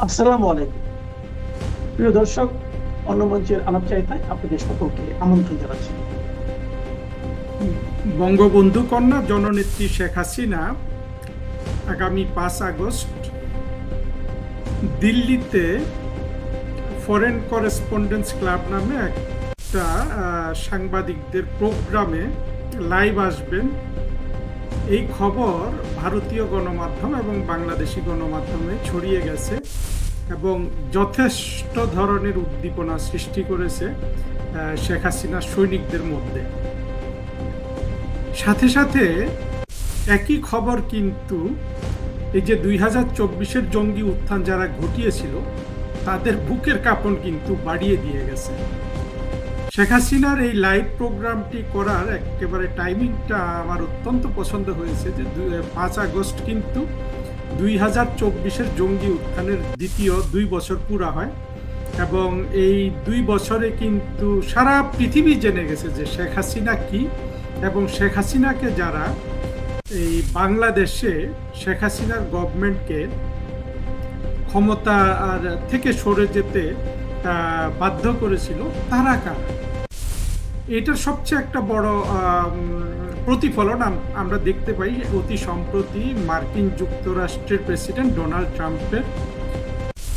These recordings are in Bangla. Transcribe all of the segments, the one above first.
আসসালামু আলাইকুম। প্রিয় দর্শক, অন্য মঞ্চের আলাপচারিতায় আপনাদের সকলকে আমন্ত্রণ জানাচ্ছি। বঙ্গবন্ধু কন্যা জননেত্রী শেখ হাসিনা আগামী 5 আগস্ট দিল্লিতে ফরেন করেসপন্ডেন্স ক্লাব নামে একটা সাংবাদিকদের প্রোগ্রামে লাইভ আসবেন। এই খবর ভারতীয় গণমাধ্যম এবং বাংলাদেশি গণমাধ্যমে ছড়িয়ে গেছে এবং যথেষ্ট ধরনের উদ্দীপনা সৃষ্টি করেছে শেখ হাসিনার সৈনিকদের মধ্যে। সাথে সাথে একই খবর কিন্তু এই যে 2024-এর জঙ্গি উত্থান যারা ঘটিয়েছিল তাদের বুকের কাঁপন কিন্তু বাড়িয়ে দিয়ে গেছে। শেখ হাসিনার এই লাইভ প্রোগ্রামটি করার একেবারে টাইমিংটা আমার অত্যন্ত পছন্দ হয়েছে যে 5 আগস্ট কিন্তু 2024-এর জঙ্গি উত্থানের দ্বিতীয় 2 বছর পুরা হয় এবং এই 2 বছরে কিন্তু সারা পৃথিবী জেনে গেছে যে শেখ হাসিনা কি এবং শেখ হাসিনাকে যারা এই বাংলাদেশে শেখ হাসিনার গভর্নমেন্টকে ক্ষমতা থেকে সরে যেতে বাধ্য করেছিল তারা কারা। এটার সবচেয়ে একটা বড় প্রতিফলন আমরা দেখতে পাই অতি সম্প্রতি মার্কিন যুক্তরাষ্ট্রের প্রেসিডেন্ট ডোনাল্ড ট্রাম্পের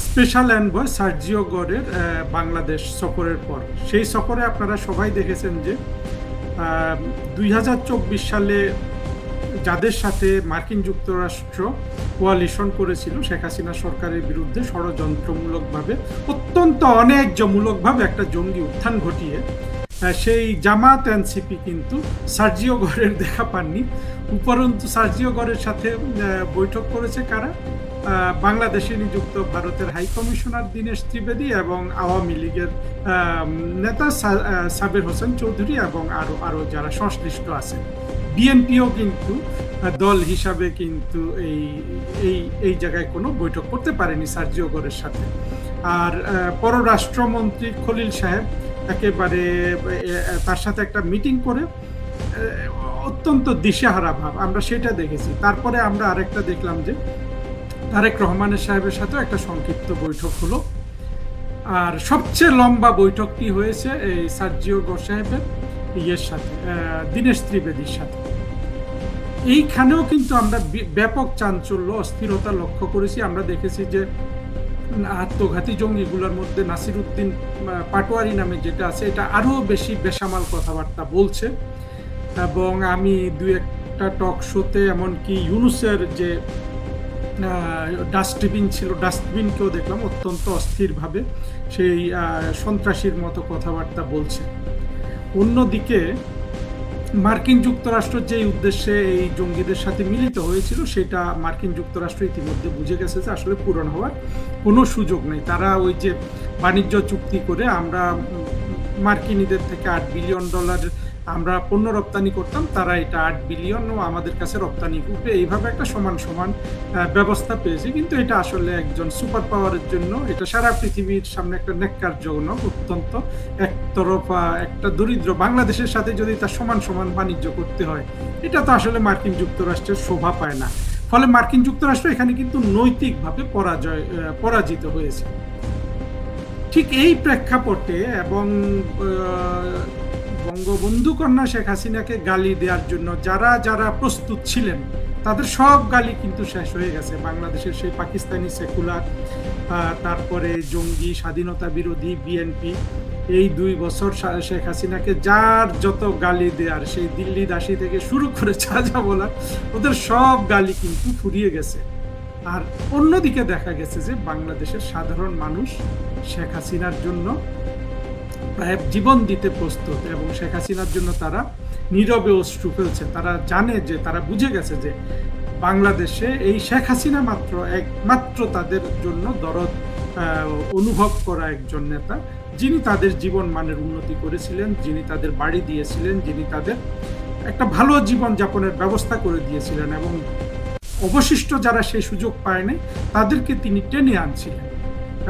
স্পেশাল এনভয় সার্জিও গরের বাংলাদেশ সফরের পর। সেই সফরে আপনারা সবাই দেখেছেন যে 2024 সালে যাদের সাথে মার্কিন যুক্তরাষ্ট্র কোয়ালিশন করেছিল শেখ হাসিনা সরকারের বিরুদ্ধে ষড়যন্ত্রমূলকভাবে অত্যন্ত অন্যায্যমূলকভাবে একটা জঙ্গি উত্থান ঘটিয়ে সেই জামাত এনসিপি কিন্তু সার্জিও গরের দেখা পাননি। উপরন্তু সার্জিও গরের সাথে বৈঠক করেছে কারা? বাংলাদেশে নিযুক্ত ভারতের হাই কমিশনার দীনেশ ত্রিবেদী এবং আওয়ামী লীগের নেতা সাবের হোসেন চৌধুরী এবং আরো যারা সংশ্লিষ্ট আছেন। বিএনপিও কিন্তু দল হিসাবে কিন্তু এই জায়গায় কোনো বৈঠক করতে পারেনি সার্জিও গরের সাথে। আর পররাষ্ট্রমন্ত্রী খলিল সাহেব একেবারে তার সাথে একটা মিটিং করে অত্যন্ত দিশেহারা ভাব, আমরা সেটা দেখেছি। তারপরে আমরা আরেকটা দেখলাম যে তারেক রহমানের সাহেবের সাথেও একটা সংক্ষিপ্ত বৈঠক হলো। আর সবচেয়ে লম্বা বৈঠকটি হয়েছে এই সার্জিও গর সাহেবের সাথে, দীনেশ ত্রিবেদীর সাথে। এইখানেও কিন্তু আমরা ব্যাপক চাঞ্চল্য অস্থিরতা লক্ষ্য করেছি। আমরা দেখেছি যে আত্মঘাতী জঙ্গিগুলোর মধ্যে নাসির উদ্দিন পাটোয়ারি নামে যেটা আছে, এটা আরো বেশি বেসামাল কথাবার্তা বলছে এবং আমি দুই একটা টক শোতে এমনকি ইউনুসের যে ডাস্টবিন ছিল ডাস্টবিনকেও দেখলাম অত্যন্ত অস্থিরভাবে সেই সন্ত্রাসীর মতো কথাবার্তা বলছে। অন্যদিকে মার্কিন যুক্তরাষ্ট্র যে উদ্দেশ্যে এই জঙ্গিদের সাথে মিলিত হয়েছিল সেটা মার্কিন যুক্তরাষ্ট্র ইতিমধ্যে বুঝে গেছে যে আসলে পূরণ হওয়ার কোনো সুযোগ নেই। তারা ওই যে বাণিজ্য চুক্তি করে আমরা মার্কিনীদের থেকে $8 বিলিয়ন আমরা পণ্য রপ্তানি করতাম, তারা এটা 8 বিলিয়নও আমাদের কাছে রপ্তানি করবে, এইভাবে একটা সমান সমান ব্যবস্থা পেয়েছে। কিন্তু এটা আসলে একজন সুপার পাওয়ারের জন্য এটা সারা পৃথিবীর সামনে একটা ন্যাক্কারজনক, অত্যন্ত একতরফা একটা দরিদ্র বাংলাদেশের সাথে যদি তার সমান সমান বাণিজ্য করতে হয়, এটা তো আসলে মার্কিন যুক্তরাষ্ট্রের শোভা পায় না। ফলে মার্কিন যুক্তরাষ্ট্র এখানে কিন্তু নৈতিকভাবে পরাজিত হয়েছে। ঠিক এই প্রেক্ষাপটে এবং বঙ্গবন্ধু কন্যা শেখ হাসিনাকে গালি দেওয়ার জন্য যারা যারা প্রস্তুত ছিলেন তাদের সব গালি কিন্তু শেষ হয়ে গেছে। বাংলাদেশের সেই পাকিস্তানি সেকুলার, তারপরে জঙ্গি, স্বাধীনতা বিরোধী বিএনপি, এই 2 বছর শেখ হাসিনাকে যার যত গালি দেওয়ার, সেই দিল্লি দাসী থেকে শুরু করে যা যা বলার, ওদের সব গালি কিন্তু ফুরিয়ে গেছে। আর অন্যদিকে দেখা গেছে যে বাংলাদেশের সাধারণ মানুষ শেখ হাসিনার জন্য প্রায় জীবন দিতে প্রস্তুত এবং শেখ হাসিনার জন্য তারা নীরবে অশ্রু ফেলছে। তারা জানে যে, তারা বুঝে গেছে যে বাংলাদেশে এই শেখ হাসিনা একমাত্র তাদের জন্য দরদ অনুভব করা একজন নেতা, যিনি তাদের জীবন মানের উন্নতি করেছিলেন, যিনি তাদের বাড়ি দিয়েছিলেন, যিনি তাদের একটা ভালো জীবন যাপনের ব্যবস্থা করে দিয়েছিলেন এবং অবশিষ্ট যারা সেই সুযোগ পায়নি তাদেরকে তিনি টেনে আনছিলেন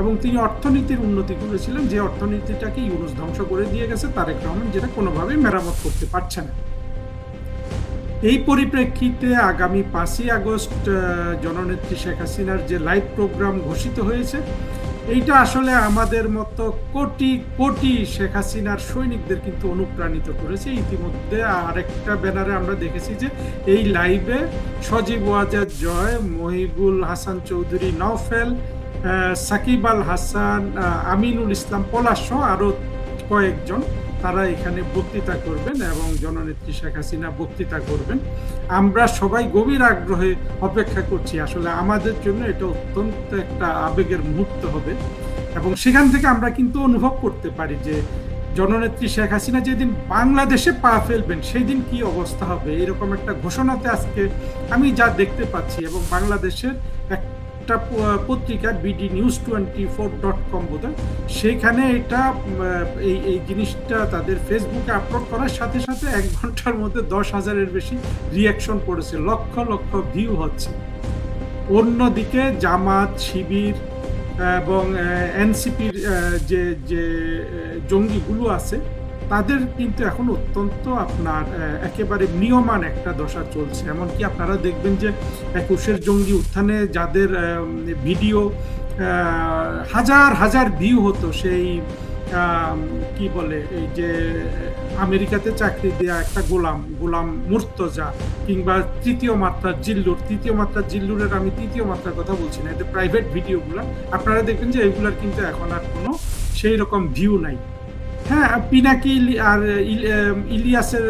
এবং তিনি অর্থনীতির উন্নতি করেছিলেন, যে অর্থনীতিটাকে ইউনুস ধ্বংস করে দিয়ে গেছে তারেক রহমান, যেটা কোনোভাবেই মেরামত করতে পারছে না। এই পরিপ্রেক্ষিতে আগামী 5ই আগস্ট জননেত্রী শেখ হাসিনার যে লাইভ প্রোগ্রাম ঘোষিত হয়েছে, এইটা আসলে আমাদের মতো কোটি কোটি শেখ হাসিনার সৈনিকদের কিন্তু অনুপ্রাণিত করেছে। ইতিমধ্যে আরেকটা ব্যানারে আমরা দেখেছি যে এই লাইভে সজীব ওয়াজেদ জয়, মহিবুল হাসান চৌধুরী নওফেল, সাকিব আল হাসান, আমিনুল ইসলাম পলাশ সহ আরও কয়েকজন তারা এখানে বক্তৃতা করবেন এবং জননেত্রী শেখ হাসিনা বক্তৃতা করবেন। আমরা সবাই গভীর আগ্রহে অপেক্ষা করছি। আসলে আমাদের জন্য এটা অত্যন্ত একটা আবেগের মুহূর্ত হবে এবং সেখান থেকে আমরা কিন্তু অনুভব করতে পারি যে জননেত্রী শেখ হাসিনা যেদিন বাংলাদেশে পা ফেলবেন সেই দিন কি অবস্থা হবে। এরকম একটা ঘোষণাতে আজকে আমি যা দেখতে পাচ্ছি, এবং বাংলাদেশের একটা পত্রিকা bdnews24.com বোধহয়, সেখানে এটা এই জিনিসটা তাদের ফেসবুকে আপলোড করার সাথে সাথে 1 ঘন্টার মধ্যে 10,000-এর বেশি রিয়াকশন পড়েছে, লক্ষ লক্ষ ভিউ হচ্ছে। অন্যদিকে জামাত, শিবির এবং এনসিপির যে যে জঙ্গিগুলো আছে তাদের কিন্তু এখন অত্যন্ত আপনার একেবারে নিয়মান একটা দশা চলছে। এমনকি আপনারা দেখবেন যে 21-এর জঙ্গি উত্থানে যাদের ভিডিও হাজার হাজার ভিউ হতো, সেই কি বলে এই যে আমেরিকাতে চাকরি দেয়া একটা গোলাম মুর্তজা, কিংবা তৃতীয় মাত্রার জিল্লুরের আমি তৃতীয় মাত্রার কথা বলছি না, এতে প্রাইভেট ভিডিওগুলো আপনারা দেখবেন যে এগুলার কিন্তু এখন আর কোনো সেই রকম ভিউ নাই। হ্যাঁ, পিনাকি আর ইলিয়াসের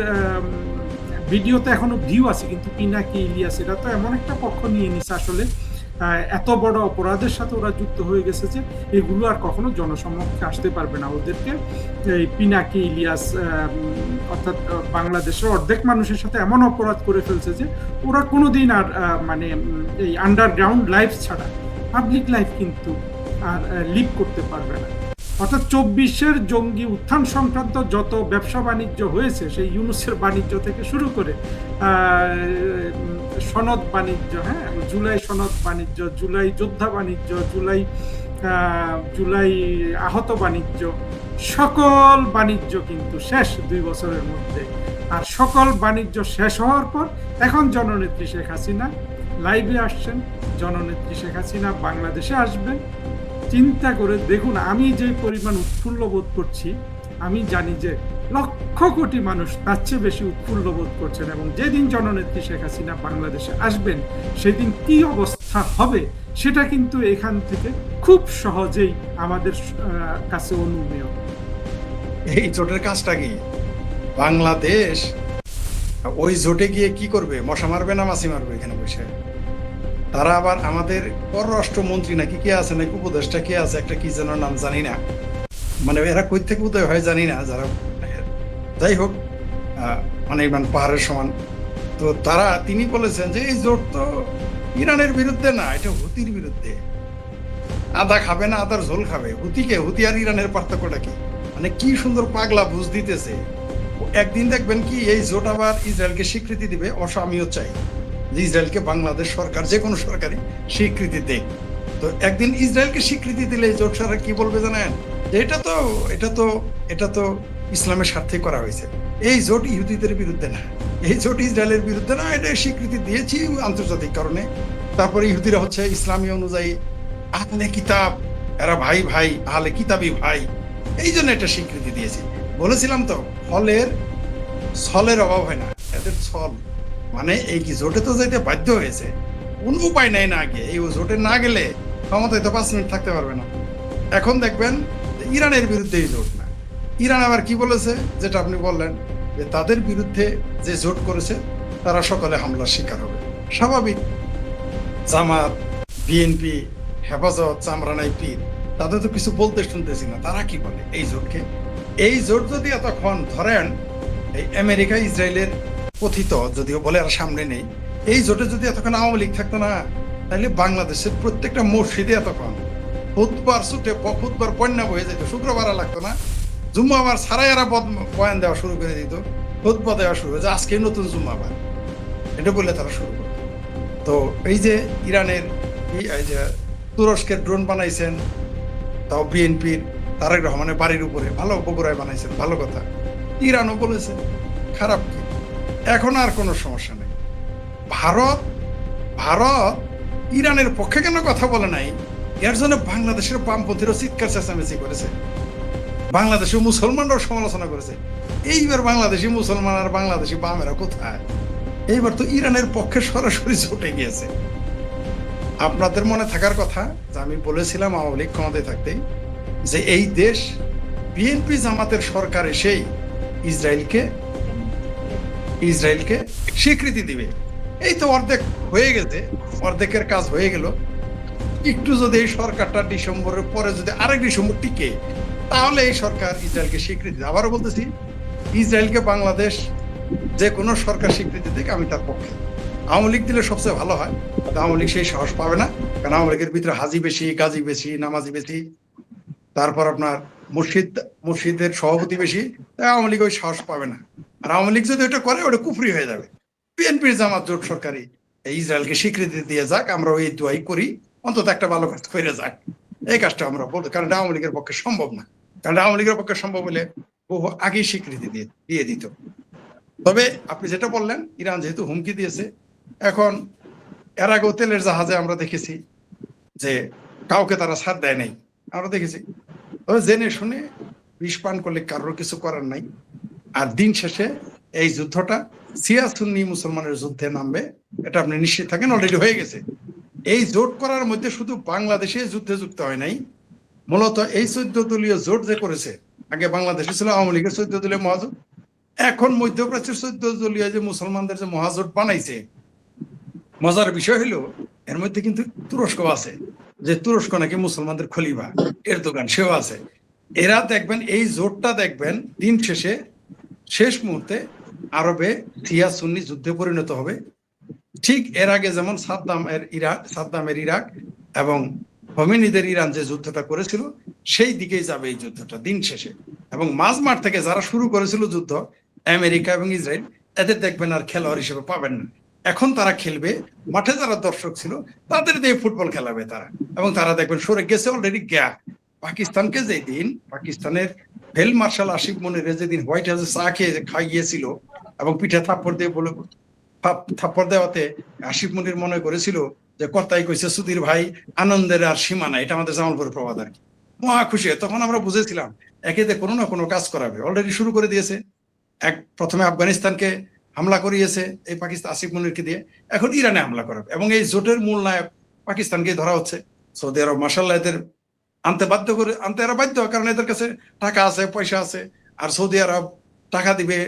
ভিডিওতে এখনো ভিউ আছে, কিন্তু পিনাকি ইলিয়াস এরা তো এমন একটা পক্ষ নিয়ে নিছে, আসলে এত বড় অপরাধের সাথে ওরা যুক্ত হয়ে গেছে যে এগুলো আর কখনো জনসমক্ষে আসতে পারবে না। ওদেরকে এই পিনাকি ইলিয়াস অর্থাৎ বাংলাদেশের অর্ধেক মানুষের সাথে এমন অপরাধ করে ফেলছে যে ওরা কোনোদিন আর মানে এই আন্ডারগ্রাউন্ড লাইফ ছাড়া পাবলিক লাইফ কিন্তু আর লিভ করতে পারবে না। অর্থাৎ 24-এর জঙ্গি উত্থান সংক্রান্ত যত ব্যবসা বাণিজ্য হয়েছে, সেই ইউনুসের বাণিজ্য থেকে শুরু করে সনদ বাণিজ্য, হ্যাঁ, জুলাই সনদ বাণিজ্য, জুলাই যোদ্ধা বাণিজ্য, জুলাই আহত বাণিজ্য, সকল বাণিজ্য কিন্তু শেষ 2 বছরের মধ্যে। আর সকল বাণিজ্য শেষ হওয়ার পর এখন জননেত্রী শেখ হাসিনা লাইভে আসছেন, জননেত্রী শেখ হাসিনা বাংলাদেশে আসবেন। চিন্তা করে দেখুন, আমি যে পরিমাণ উৎফুল্ল বোধ করছি, আমি জানি যে লক্ষ কোটি মানুষ তার চেয়ে বেশি উৎফুল্ল বোধ করছেন, এবং যেদিন জননেত্রী শেখ হাসিনা বাংলাদেশে আসবেন সেদিন কি অবস্থা হবে সেটা কিন্তু এখান থেকে খুব সহজেই আমাদের কাছে অনুমেয়। এই জোটের কাজটা কি? বাংলাদেশ ওই জোটে গিয়ে কি করবে? মশা মারবে না মাছি মারবে এখানে বসে? তারা আবার আমাদের পররাষ্ট্রমন্ত্রী নাকি কে আছে, নাকি উপদেষ্টা কে আছে, একটা কি যেন নাম জানি না, মানে এরা কই থেকে উদয় হয় জানি না, যারা যাই হোক মানে পাহাড়ের সমান। তো তিনি বলেছেন যে এই জোট তো ইরানের বিরুদ্ধে না, এটা হুতির বিরুদ্ধে। আদা খাবে না আদার ঝোল খাবে। হুতি আর ইরানের পার্থক্যটা কি? মানে কি সুন্দর পাগলা বুঝ দিতেছে। একদিন দেখবেন কি এই জোট আবার ইসরায়েলকে স্বীকৃতি দিবে। আমিও চাই যে ইসরায়েলকে বাংলাদেশ সরকার, যে কোনো সরকারি স্বীকৃতি দেয়। তো একদিন ইসরায়েলকে স্বীকৃতি দিলে জোট সরকার কি বলবে জানেন? এটা তো ইসলামের স্বার্থে করা হয়েছে। এই জোট ইহুদিদের বিরুদ্ধে না, এই জোট ইসরায়েলের বিরুদ্ধে না, এটা স্বীকৃতি দিয়েছি আন্তর্জাতিক কারণে। তারপরে ইহুদিরা হচ্ছে ইসলামী অনুযায়ী আহলে কিতাব, এরা ভাই ভাই, আহলে কিতাবি ভাই, এই জন্য এটা স্বীকৃতি দিয়েছি। বলেছিলাম তো ছলের অভাব হয় না, এদের ছল মানে এই কি জোটে তো যাইতে বাধ্য হয়েছে, কোন উপায় নাই না গিয়ে। এই জোটে না গেলে ক্ষমতায় তো 5 মিনিট থাকতে পারবে না। এখন দেখবেন ইরানের বিরুদ্ধে এই জোট না, ইরান আবার কি বলেছে, যেটা আপনি বললেন যে তাদের বিরুদ্ধে যে জোট করেছে তারা সকলে হামলার শিকার হবে। স্বাভাবিক। জামাত, বিএনপি, হেফাজত, চামরানাই পীর, তাদের তো কিছু বলতে শুনতেছি না। তারা কি বলে এই জোটকে? এই জোট যদি এতক্ষণ ধরেন এই আমেরিকা ইসরায়েলের কথিত, যদিও বলে আর সামনে নেই, এই জোটে যদি এতক্ষণ আওয়ামী লীগ থাকতো না, তাহলে বাংলাদেশের প্রত্যেকটা মসজিদে এতক্ষণ খুতবার ছুটে খুতবার বন্যা বয়ে যেত। শুক্রবার লাগতো না, জুম্মাবার ছাড়াই এরা বয়ান দেওয়া শুরু করে দিত, খুতবা দেওয়া শুরু করে, আজকে নতুন জুম্মাবার, এটা বলে তারা শুরু করত। তো এই যে ইরানের এই যে তুরস্কের ড্রোন বানাইছেন, তাও বিএনপির তারেক রহমানের বাড়ির উপরে, ভালো বগুড়ায় বানাইছেন, ভালো কথা। ইরানও বলেছে, খারাপ কি? এখন আর কোনো সমস্যা নেই। ভারত ভারত ইরানের পক্ষে কেন কথা বলে নাই, এর জন্য বাংলাদেশের বামপন্থীরা চিৎকার চেঁচামেচি করেছে, বাংলাদেশের মুসলমানরাও সমালোচনা করেছে। এইবার বাংলাদেশি মুসলমান আর বাংলাদেশি বামেরা কোথায়? এইবার তো ইরানের পক্ষে সরাসরি জোটে গিয়েছে। আপনাদের মনে থাকার কথা যে আমি বলেছিলাম আওয়ামী লীগ ক্ষমতায় থাকতেই যে এই দেশ বিএনপি জামাতের সরকার এসেই ইসরায়েলকে স্বীকৃতি দিবে। এই তো অর্ধেক হয়ে গেছে, অর্ধেকের কাজ হয়ে গেল। একটু যদি এই সরকারটা ডিসেম্বরের পরে যদি আরেক ডিসেম্বর টিকে, তাহলে এই সরকার ইসরায়েলকে স্বীকৃতি দেবে। আবারও বলতেছি, ইসরায়েলকে বাংলাদেশ যে কোনো সরকার স্বীকৃতি দিক, আমি তার পক্ষে। আওয়ামী লীগ দিলে সবচেয়ে ভালো হয়, আওয়ামী লীগ সেই সাহস পাবে না, কারণ আওয়ামী লীগের ভিতরে হাজি বেশি, গাজী বেশি, নামাজি বেশি, তারপর আপনার মসজিদের সভাপতি বেশি, তাই আওয়ামী লীগ ওই সাহস পাবে না। আর আওয়ামী লীগ যদি ওটা করে, ওটা কুফরি হয়ে যাবে। বিএনপির জামাত জোট সরকারি ইসরায়েলকে স্বীকৃতি দিয়ে যাক, আমরা ওই দোয়াই করি, অন্তত একটা ভালো কাজ করে যাক, এই কাজটা আমরা বলতে, কারণ আওয়ামী লীগের পক্ষে সম্ভব না। কারণ আওয়ামী লীগের পক্ষে সম্ভব হলে বহু আগেই স্বীকৃতি দিয়ে দিত। তবে আপনি যেটা বললেন, ইরান যেহেতু হুমকি দিয়েছে, এখন এর আগেও তেলের জাহাজে আমরা দেখেছি যে কাউকে তারা ছাড় দেয় নাই, আমরা দেখেছি। তবে জেনে শুনে বিষ পান করলে কারোর কিছু করার নাই। আর দিন শেষে এই যুদ্ধটা শিয়া সুন্নি মুসলমানের যুদ্ধে নামবে, এটা আপনি নিশ্চিত থাকেন, অলরেডি হয়ে গেছে। এই জোট করার মধ্যে শুধু বাংলাদেশে যুদ্ধে যুক্ত হয় নাই, মূলত এই 14 দলীয় জোট যে করেছে, আগে বাংলাদেশে ছিল আওয়ামী লীগের 14 দলীয় মহাজোট, এখন মধ্যপ্রাচ্যের 14 দলীয় যে মুসলমানদের যে মহাজোট বানাইছে, মজার বিষয় হলো এর মধ্যে কিন্তু তুরস্ক আছে, যে তুরস্ক নাকি মুসলমানদের খলিফা এরদোগান সেও আছে। এরা দেখবেন এই জোটটা দেখবেন দিন শেষে শেষ মুহূর্তে আরবে শিয়া সুন্নি যুদ্ধে পরিণত হবে। ঠিক এর আগে যেমন সাদ্দামের ইরাক এবং হোমেনিদের ইরান যে যুদ্ধটা করেছিল, সেই দিকেই যাবে এই যুদ্ধটা দিন শেষে। এবং মাঝমাঠ থেকে যারা শুরু করেছিল যুদ্ধ, আমেরিকা এবং ইসরায়েল, এদের দেখবেন আর খেলোয়াড় হিসেবে পাবেন না। এখন তারা খেলবে, মাঠে যারা দর্শক ছিল তাদের দিয়ে ফুটবল খেলাবে তারা, এবং তারা দেখবেন সরে গেছে অলরেডি গ্যা। পাকিস্তানকে যেদিন পাকিস্তানের ফিল্ড মার্শাল আসিফ মনির যেদিন হোয়াইট হাউসে চা খেয়ে খাইয়েছিল এবং পিঠে থাপ্পড় দিয়ে বলে থাপ্পড় দেওয়াতে আসিফ মনির মনে করেছিল যে কর্তাই কইছে সুধীর ভাই, আনন্দের আর সীমা নাই, এটা আমাদের জামালপুরের প্রবাদ আর কি। মহা খুশি। তখন আমরা বুঝেছিলাম একে কোনো না কোনো কাজ করাবে, অলরেডি শুরু করে দিয়েছে। প্রথমে আফগানিস্তানকে হামলা করিয়েছে এই পাকিস্তান আসিফ মনিরকে দিয়ে, এখন ইরানে হামলা করাবে। এবং এই জোটের মূল নায়ক পাকিস্তানকে ধরা হচ্ছে। সৌদি আরব মাশাআল্লাহ এদের আনতে এরা বাধ্য, কারণ এদের কাছে টাকা আছে, পয়সা আছে। আর সৌদি আরব টাকা দিবে,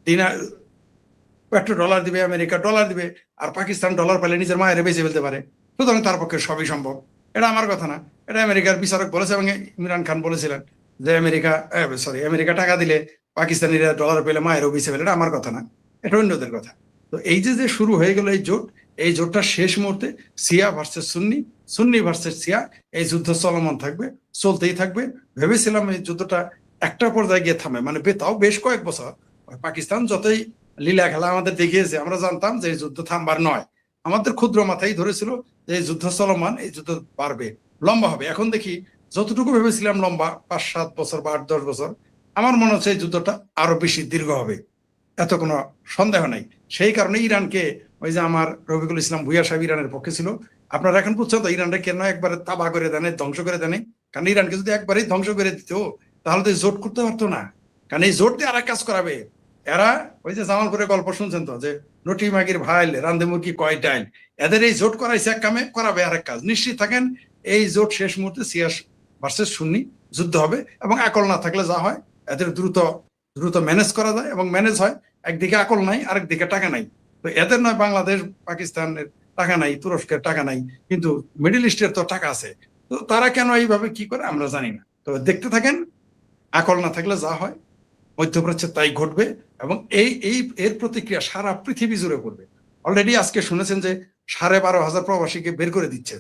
$1 দিবে, আমেরিকা ডলার দিবে, আর পাকিস্তান ডলার পেলে নিজের মায়ের বেঁচে ফেলতে পারে। সুতরাং তার পক্ষে সবই সম্ভব। এটা আমার কথা না, এটা আমেরিকার বিচারক বলেছে। এবং ইমরান খান বলেছিলেন যে আমেরিকা টাকা দিলে পাকিস্তানিরা ডলার পেলে মায়েরও বেঁচে ফেলে। এটা আমার কথা না, এটা অন্যদের কথা। তো এই যে শুরু হয়ে গেল এই জোটটা শেষ মুহূর্তে শিয়া ভার্সেস সুন্নি, সুন্নি ভার্সেস শিয়া, এই যুদ্ধ চলমান থাকবে, চলতেই থাকবে। ভেবেছিলাম এই যুদ্ধটা একটা পর্যায়ে গিয়ে থামে, মানে তাও বেশ কয়েক বছর। পাকিস্তান যতই লীলা খেলা আমাদের দেখিয়েছে, আমরা জানতাম যে এই যুদ্ধ থামবার নয়। আমাদের ক্ষুদ্র মাথায় ধরেছিল যে এই যুদ্ধ চলমান, এই যুদ্ধ বাড়বে, লম্বা হবে। এখন দেখি যতটুকু ভেবেছিলাম লম্বা 5-7 বছর বা 8-10 বছর, আমার মনে হচ্ছে এই যুদ্ধটা আরো বেশি দীর্ঘ হবে, এত কোনো সন্দেহ নাই। সেই কারণে ইরানকে, ওই যে আমার রফিকুল ইসলাম ভুইয়া সাহেব ইরানের পক্ষে ছিল, আপনারা এখন বুঝছেন তো ইরানটা কেন একবারে তাবা করে দেয়, ধ্বংস করে দেয়। কারণ ইরানকে যদি একবারেই ধ্বংস করে দিত, তাহলে তো জোট করতে পারতো না। কারণ এই জোট দিয়ে আর কাজ করাবে এরা। ওই যে জামালপুরের গল্প শুনছেন তো, যে রুটি মাগির ভাইল রান্ধে মুরগি কয় ডাইল, এদের এই জোট করাইছে এক কামে, করাবে আরেক কাজ। নিশ্চিত থাকেন এই জোট শেষ মুহূর্তে শিয়া ভার্সেস সুন্নি যুদ্ধ হবে। এবং আকল না থাকলে যা হয়, এদের দ্রুত ম্যানেজ করা যায় এবং ম্যানেজ হয়। একদিকে আকল নাই, আরেকদিকে টাকা নাই। তো এদের নয় বাংলাদেশ পাকিস্তানের টাকা নাই, তুরস্কের টাকা নাই, কিন্তু মিডল ইস্টের তো টাকা আছে। তো তারা কেন এইভাবে কি করে আমরা জানি না। তো দেখতে থাকেন, আকল না থাকলে যা হয় মধ্যপ্রাচ্যে তাই ঘটবে। এবং এর প্রতিক্রিয়া সারা পৃথিবী জুড়ে পড়বে। অলরেডি আজকে শুনেছেন যে 12,500 প্রবাসীকে বের করে দিচ্ছে,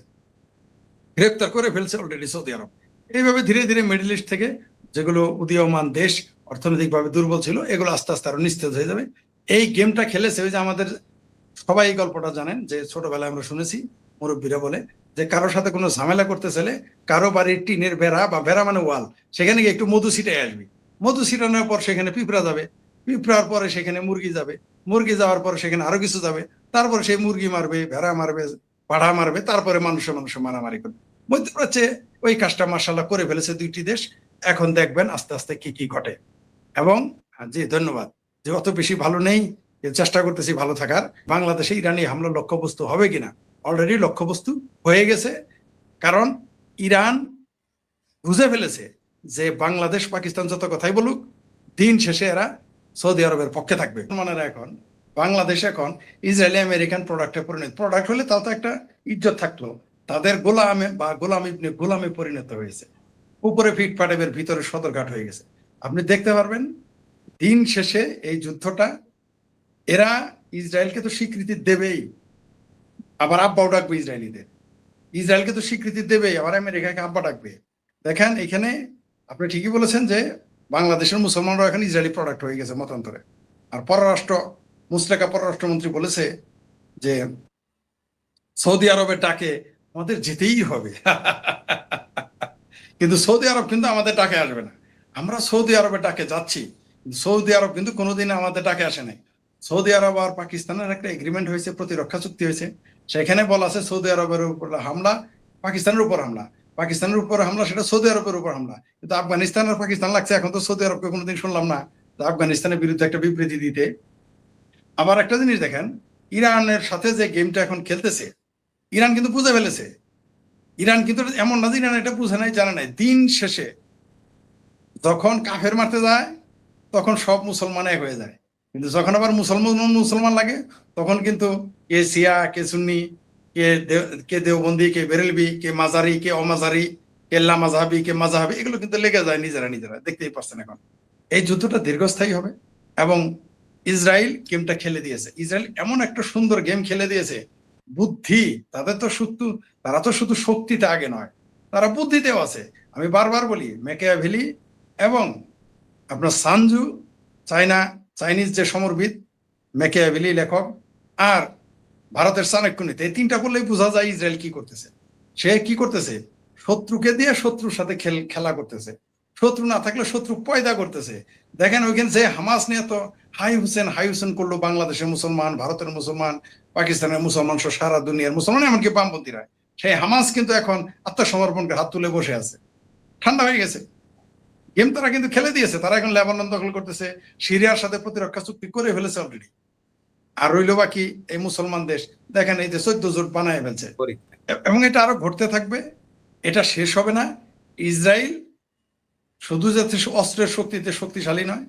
গ্রেপ্তার করে ফেলছে অলরেডি সৌদি আরব। এইভাবে ধীরে ধীরে মিডল ইস্ট থেকে যেগুলো উদীয়মান দেশ, অর্থনৈতিকভাবে দুর্বল ছিল, এগুলো আস্তে আস্তে আরো নিস্তেজ হয়ে যাবে। এই গেমটা খেলেছে ওই যে আমাদের সবাই এই গল্পটা জানেন, যে ছোটবেলায় আমরা শুনেছি মুরব্বীরা বলে, যে কারোর সাথে কোনো ঝামেলা করতে চাইলে কারো বাড়ির টিনের বেড়া বা বেড়া মানে ওয়াল, সেখানে গিয়ে একটু মধু ছিটাই আসবি। মধু ছিটানোর পর সেখানে পিঁপড়া যাবে, পিঁপড়ার পরে সেখানে মুরগি যাবে, মুরগি যাওয়ার পরে সেখানে আরো কিছু যাবে, তারপরে সেই মুরগি মারবে, ভেড়া মারবে, পাড়া মারবে, তারপরে মানুষে মানুষে মারামারি করবে। মধ্যপ্রাচ্যে ওই কাজটা মার্শাল্লাহ করে ফেলেছে দুইটি দেশ। এখন দেখবেন আস্তে আস্তে কি কি ঘটে। এবং জি ধন্যবাদ, যে অত বেশি ভালো নেই, চেষ্টা করতেছি ভালো থাকার। বাংলাদেশে ইরানি হামলা লক্ষ্যবস্তু হবে কিনা, অলরেডি লক্ষ্যবস্তু হয়ে গেছে। কারণ ইরান বুঝে ফেলেছে যে বাংলাদেশ পাকিস্তান যত কথাই বলুক, দিন শেষে এরা সৌদি আরবের পক্ষে থাকবে। মুসলমানেরা এখন, বাংলাদেশ এখন ইসরায়েলি আমেরিকান প্রোডাক্টে পরিণত, প্রোডাক্ট হলে তাও তো একটা ইজ্জত থাকলো, তাদের গোলামে বা গোলামে পরিণত হয়েছে। উপরে ফিট পাটেবের ভিতরে সদরঘাট হয়ে গেছে। আপনি দেখতে পারবেন দিন শেষে এই যুদ্ধটা এরা ইসরায়েলকে তো স্বীকৃতি দেবেই, আবার আব্বাও ডাকবে ইসরায়েলিদের। ইসরায়েলকে তো স্বীকৃতি দেবেই, আবার আমেরিকাকে আব্বা ডাকবে। দেখেন এখানে আপনি ঠিকই বলেছেন যে বাংলাদেশের মুসলমানরা এখন ইসরায়েলি প্রোডাক্ট হয়ে গেছে মতান্তরে। আর মুসলেকা পররাষ্ট্রমন্ত্রী বলেছে যে সৌদি আরবের ডাকে আমাদের যেতেই হবে। কিন্তু সৌদি আরব কিন্তু আমাদের ডাকে আসবে না। আমরা সৌদি আরবের ডাকে যাচ্ছি, সৌদি আরব কিন্তু কোনোদিন আমাদের ডাকে আসে নাই। সৌদি আরব আর পাকিস্তানের একটা এগ্রিমেন্ট হয়েছে, প্রতিরক্ষা চুক্তি হয়েছে। সেখানে বলা আছে সৌদি আরবের উপর হামলা পাকিস্তানের উপর হামলা, পাকিস্তানের উপর হামলা সেটা সৌদি আরবের উপর হামলা। কিন্তু আফগানিস্তান আর পাকিস্তান লাগছে, এখন তো সৌদি আরবকে কোনোদিন শুনলাম না আফগানিস্তানের বিরুদ্ধে একটা বিবৃতি দিতে। আবার একটা জিনিস দেখেন, ইরানের সাথে যে গেমটা এখন খেলতেছে, ইরান কিন্তু বুঝে ফেলেছে। ইরান কিন্তু এমন না যে ইরান এটা বুঝে নাই, জানে নাই। দিন শেষে যখন কাফের মারতে যায় তখন সব মুসলমান এক হয়ে যায়, কিন্তু যখন আবার মুসলমান লাগে তখন কিন্তু কে শিয়া, কে সুন্নি, কে দেওবন্দি, কে বেরেলবি, কে মাজারি, কে অমাজারি, কে লামাজাহাবি, কে মাজাহাবি, এগুলো কিন্তু লেগে যায় নিজেরা। দেখতেই পাচ্ছেন এখন এই যুদ্ধটা দীর্ঘস্থায়ী হবে। এবং ইসরায়েল গেমটা খেলে দিয়েছে। ইসরায়েল এমন একটা সুন্দর গেম খেলে দিয়েছে, বুদ্ধি তারা তো শুধু শক্তিতে আগে নয়, তারা বুদ্ধিতেও আছে। আমি বারবার বলি ম্যাকিয়াভেলি এবং আপনার সানজু, চাইনিজ যে সমরবিদ, ম্যাকিয়াভেলি লেখক, আর ভারতের চাণক্যনীতি, এই তিনটা বললেই বোঝা যায় ইসরায়েল কি করতেছে। সে কি করতেছে, শত্রুকে দিয়ে শত্রুর সাথে খেলা করতেছে। শত্রু না থাকলে শত্রু পয়দা করতেছে। দেখেন ওইখানে যে হামাস নিয়ে তো হাই হুসেন করলো, বাংলাদেশের মুসলমান, ভারতের মুসলমান, পাকিস্তানের মুসলমান সহ সারা দুনিয়ার মুসলমান, এমনকি বামপন্থীরা, সেই হামাস কিন্তু এখন আত্মসমর্পণ করে হাত তুলে বসে আছে, ঠান্ডা হয়ে গেছে। গেম তারা কিন্তু খেলে দিয়েছে। তারা এখন লেবানন দখল করতেছে, সিরিয়ার সাথে প্রতিরক্ষা চুক্তি করে ফেলেছে অলরেডি। আর রইল বাকি এই মুসলমান দেশ, দেখেন এই যে 14 জোট বানায় ফেলছে, এবং এটা আরো ঘটতে থাকবে। এটা শেষ হবে না। ইসরায়েল শুধু যে অস্ত্রের শক্তিতে শক্তিশালী নয়,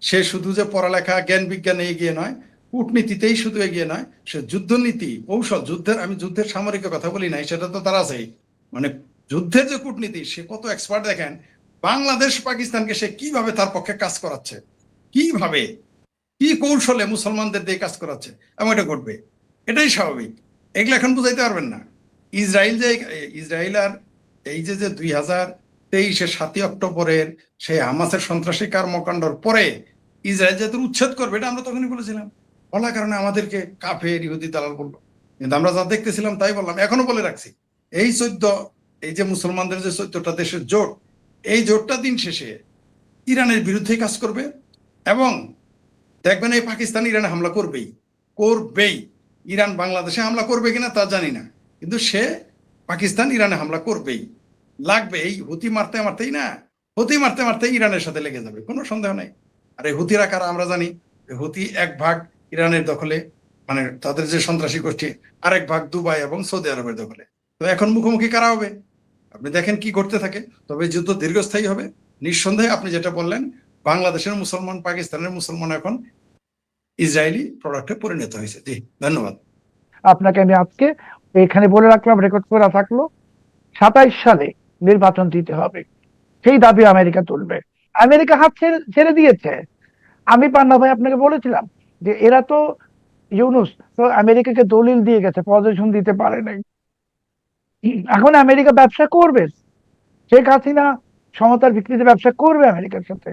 সে শুধু যে পড়ালেখা জ্ঞান বিজ্ঞানে এগিয়ে নয়, কূটনীতিতেই শুধু এগিয়ে নয়, সে যুদ্ধনীতি কৌশল, আমি যুদ্ধের সামরিক কথা বলি নাই, সেটা তো তারা আছেই। মানে যুদ্ধের যে কূটনীতি, সে কত এক্সপার্ট। দেখেন বাংলাদেশ পাকিস্তানকে সে কিভাবে তার পক্ষে কাজ করাচ্ছে, কিভাবে কি কৌশলে মুসলমানদের দিয়ে কাজ করাচ্ছে, এবং এটা ঘটবে, এটাই স্বাভাবিক। এগুলো এখন বুঝাইতে পারবেন না। ইসরায়েল আর এই যে 2023-এর 7ই অক্টোবরের সেই হামাসের সন্ত্রাসী কর্মকাণ্ডর পরে ইসরায়েল যাদের উচ্ছেদ করবে, এটা আমরা তখনই বলেছিলাম। বলার কারণে আমাদেরকে কাফের ইহুদি দালাল বললো, কিন্তু আমরা যা দেখতেছিলাম তাই বললাম। এখনো বলে রাখছি, এই যে মুসলমানদের যে 14টা দেশের জোট, এই জোটটা দিন শেষে ইরানের বিরুদ্ধে কাজ করবে। এবং দেখবেন এই পাকিস্তান ইরানে হামলা করবেই। ইরান বাংলাদেশে হামলা করবে কিনা তা জানি না, কিন্তু সে পাকিস্তান ইরানে হামলা করবেই, লাগবে। এই হুতি মারতে মারতে ইরানের সাথে লেগে যাবে, কোনো সন্দেহ নাই। আর এই হুতিরা কারা আমরা জানি। হুতি এক ভাগ ইরানের দখলে, মানে তাদের যে সন্ত্রাসী গোষ্ঠী, আরেক ভাগ দুবাই এবং সৌদি আরবের দখলে। তো এখন মুখোমুখি কারা হবে, আপনি দেখেন কি করতে থাকে। তবে যুদ্ধ দীর্ঘস্থায়ী হবে নিঃসন্দেহে। আপনি যেটা বললেন, বাংলাদেশের মুসলমান, পাকিস্তানের মুসলমান এখন ইসরায়েলি প্রোডাক্টে পরিণত হয়েছে। জি ধন্যবাদ আপনাকে। আমি আজকে এখানে বলে রাখলাম, রেকর্ড করা থাকলো, 27 সালে নির্বাচন দিতে হবে, সেই দাবি আমেরিকা তুলবে। আমেরিকা হাত ছেড়ে দিয়েছে। আমি পান্না ভাই আপনাকে বলেছিলাম যে এরা তো ইউনুস তো আমেরিকাকে দলিল দিয়ে গেছে, পজিশন দিতে পারে নাই। এখন আমেরিকা ব্যবসা করবে, শেখ হাসিনা সমতার ভিত্তিতে ব্যবসা করবে আমেরিকার সাথে।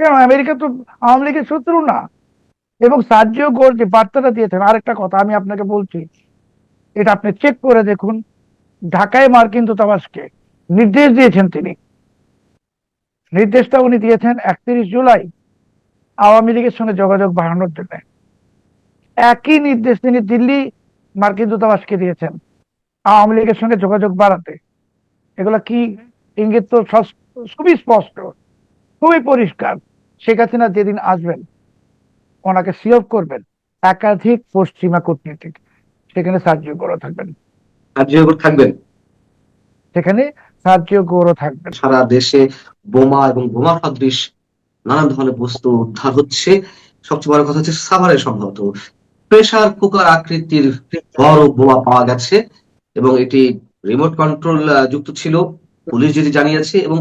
কেন, আমেরিকা তো আওয়ামী লীগের শত্রু না। এবং সার্জিও গোর যে বার্তাটা দিয়েছেন, আরেকটা কথা আমি আপনাকে বলছি, এটা আপনি চেক করে দেখুন। ঢাকায় মার্কিন দূতাবাসকে নির্দেশ দিয়েছেন, নির্দেশটা উনি দিয়েছেন 31 জুলাই আওয়ামী লীগের সঙ্গে যোগাযোগ বাড়ানোর জন্য। একই নির্দেশ তিনি দিল্লি মার্কিন দূতাবাসকে দিয়েছেন আওয়ামী লীগের সঙ্গে যোগাযোগ বাড়াতে। এগুলা কি ইঙ্গিত? তো খুবই স্পষ্ট, খুবই পরিষ্কার। শেখ হাসিনা যেদিন আসবেন, ওনাকে সিওফ করবেন একাধিক পশ্চিমা কূটনীতিক, সেখানে সার্জিও গৌরব থাকবেন, কার্যকর থাকবেন। সেখানে সার্জিও গৌরব থাকবেন। সারা দেশে বোমা এবং বোমা সদৃশ নানান ধরনের বস্তু উদ্ধার হচ্ছে। সবচেয়ে বড় কথা হচ্ছে সাভারে সম্ভবত প্রেসার কুকার আকৃতির বড় বোমা পাওয়া গেছে এবং এটি রিমোট কন্ট্রোল যুক্ত ছিল, পুলিশ যেটি জানিয়েছে। এবং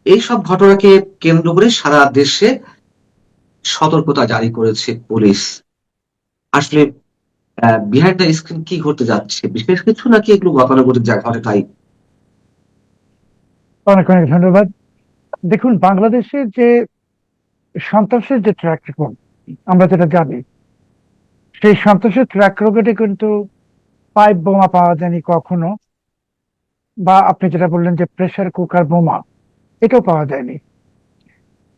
এইসব ঘটনাকে কেন্দ্র করে সারা দেশে সতর্কতা জারি করেছে পুলিশ। আসলে বিহাইন্ড দ্য স্ক্রিন কি ঘটতে যাচ্ছে, বিশেষ কিছু নাকি এগুলো গতানুগতিক যা ঘটে তাই? অনেক অনেক ধন্যবাদ। দেখুন, বাংলাদেশের যে সন্ত্রাসের যে ট্র্যাক রেকর্ড আমরা যেটা জানি, সেই সন্ত্রাসের ট্র্যাক রেকর্ডে কিন্তু পাইপ বোমা পাওয়া যায়নি কখনো, বা আপনি যেটা বললেন যে প্রেসার কুকার বোমা, এটাও পাওয়া যায়নি।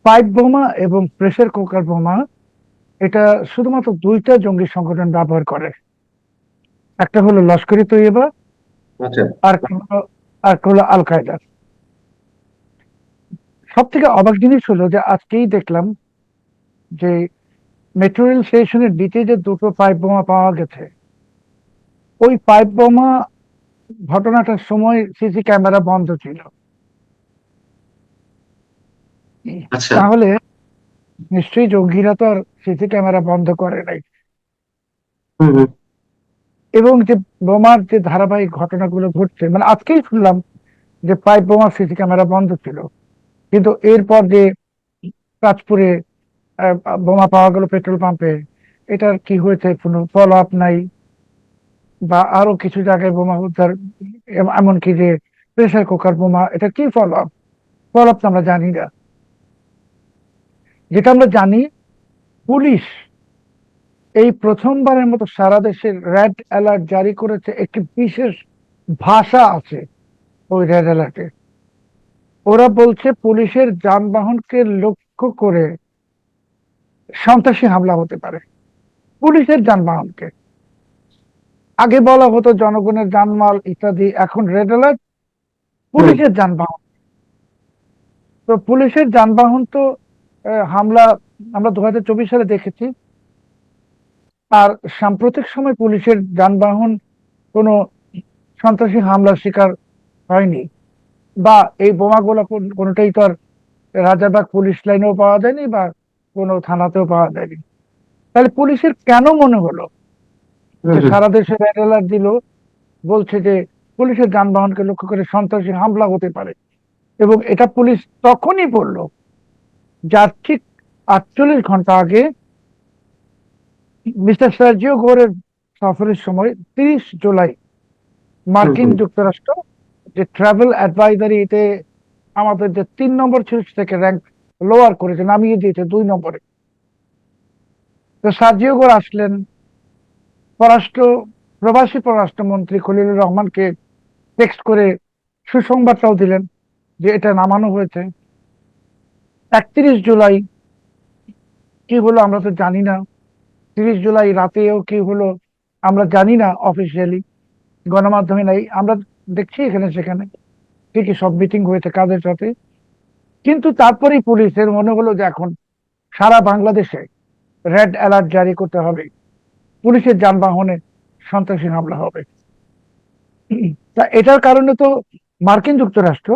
পাইপ বোমা এবং প্রেসার কুকার বোমা এটা শুধুমাত্র দুইটা জঙ্গি সংগঠন ব্যবহার করে। একটা হলো লস্করি তৈয়বা, আচ্ছা, আর হলো আল কায়দা। সব থেকে অবাক জিনিস হলো যে আজকেই দেখলাম যে মেট্রো রেল স্টেশনের নিচে যে দুটো পাইপ বোমা পাওয়া গেছে, ওই পাইপ বোমা ঘটনাটার সময় সিসি ক্যামেরা বন্ধ ছিল। আচ্ছা। তাহলে নিশ্চয়ই জঙ্গিরা তো আর সিসি ক্যামেরা বন্ধ করে নাই। হুম হুম। এবং যে বোমার যে ধারাবাহিক ঘটনাগুলো ঘটছে, মানে আজকেই শুনলাম যে পাইপ বোমার সিসি ক্যামেরা বন্ধ ছিল, কিন্তু এরপর যে কাঁচপুরে বোমা পাওয়া গেল পেট্রোল পাম্পে, এটার কি হয়েছে কোনো ফলো আপ নাই। বা আরো কিছু জায়গায় বোমা উদ্ধার, এমনকি যে প্রেসার কুকার বোমা, এটা কি ফলো আপ? ফলো আপ তো আমরা জানি না। যেটা আমরা জানি, পুলিশ এই প্রথমবারের মতো সারা দেশের রেড অ্যালার্ট জারি করেছে। একটি বিশেষ ভাষা আছে ওই রেড অ্যালার্টে। ওরা বলছে পুলিশের যানবাহনকে লক্ষ্য করে সন্ত্রাসী হামলা হতে পারে। পুলিশের যানবাহনকে, আগে বলা হতো জনগণের যানমাল ইত্যাদি, এখন রেড অ্যালার্ট পুলিশের যানবাহন। তো পুলিশের যানবাহন তো হামলা আমরা 2024 সালে দেখেছি। আর সাম্প্রতিক সময় পুলিশের যানবাহন কোনো সন্ত্রাসী হামলার শিকার হয়নি, বা এই বোমাগুলো কোনোটাই তো আর রাজারবাগ পুলিশ লাইনেও পাওয়া যায়নি বা কোনো থানাতেও পাওয়া যায়নি। তাহলে পুলিশের কেন মনে হলো যে সারা দেশে রেড অ্যালার্ট দিল, বলছে যে পুলিশের যানবাহনকে লক্ষ্য করে সন্ত্রাসী হামলা হতে পারে? এবং এটা পুলিশ তখনই বললো যার ঠিক 48 ঘন্টা আগে মিস্টার সার্জিও গোরের সফরের সময় 30 জুলাই মার্কিন যুক্তরাষ্ট্র যে ট্রাভেল অ্যাডভাইজারিতে আমাদের যে 3 নম্বর ছিল সেটাকে র্যাঙ্ক লোয়ার করেছে, নামিয়ে দিয়েছে 2 নম্বরে। তো সার্জিও গোর আসলেন, প্রবাসী পররাষ্ট্রমন্ত্রী খলিলুর রহমানকে টেক্সট করে সুসংবাদটাও দিলেন যে এটা নামানো হয়েছে। 31 জুলাই কি হলো আমরা তো জানি না। 30 জুলাই রাতেও কি হলো আমরা জানি না, অফিসিয়ালি গণমাধ্যমে নাই। আমরা দেখছি এখানে সেখানে ঠিকই সব মিটিং হয়েছে কাদের সাথে, কিন্তু তারপরেই পুলিশের মনে হলো যে এখন সারা বাংলাদেশে রেড অ্যালার্ট জারি করতে হবে, পুলিশের যানবাহনে সন্ত্রাসী হামলা হবে। তা এটার কারণে তো মার্কিন যুক্তরাষ্ট্র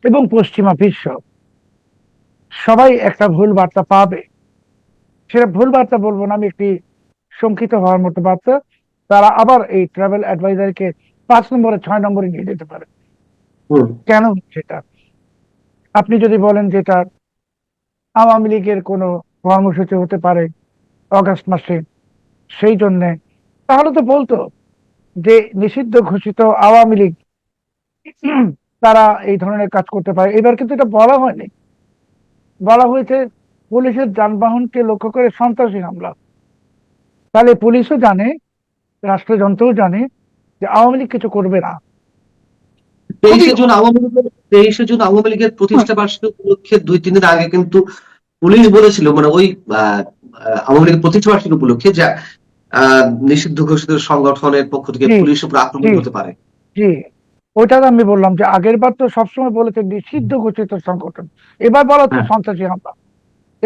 এবং পশ্চিমা বিশ্ব সবাই একটা ভুল বার্তা পাবে। সেটা ভুল বার্তা বলবো না, আমি একটি শঙ্কিত হওয়ার মতো বার্তা। তারা আবার এই ট্রাভেল অ্যাডভাইজারকে 5 নম্বরে 6 নম্বরে নিয়ে যেতে পারে। কেন সেটা আপনি যদি বলেন যেটা আওয়ামী লীগের কোনো কর্মসূচি হতে পারে অগাস্ট মাসে, সেই জন্যে, তাহলে তো বলতো যে নিষিদ্ধ ঘোষিত আওয়ামী লীগ তারা এই ধরনের কাজ করতে পারে। এবার কিন্তু এটা বলা হয়নি, বলা হয়েছে পুলিশের যানবাহনকে লক্ষ্য করে সন্ত্রাসী হামলা। তাহলে পুলিশও জানে, রাষ্ট্রযন্ত্রও জানে যে আওয়ামী লীগ কিছু করবে না। 23শে জুন আওয়ামী লীগের প্রতিষ্ঠা বার্ষিকী উপলক্ষে 2-3 দিন আগে কিন্তু পুলিশ বলেছিল, মানে ওই আওয়ামী লীগের প্রতিষ্ঠা বার্ষিকী উপলক্ষে যা নিষিদ্ধ ঘোষিত সংগঠনের পক্ষ থেকে জি, পুলিশের উপর আক্রমণ জি, হতে পারে। জি, ওইটা তো আমি বললাম যে আগের বার তো সবসময় বলেছে নিষিদ্ধ ঘোষিত সংগঠন, এবার বলা হচ্ছে হ্যাঁ, সন্ত্রাসী হামলা।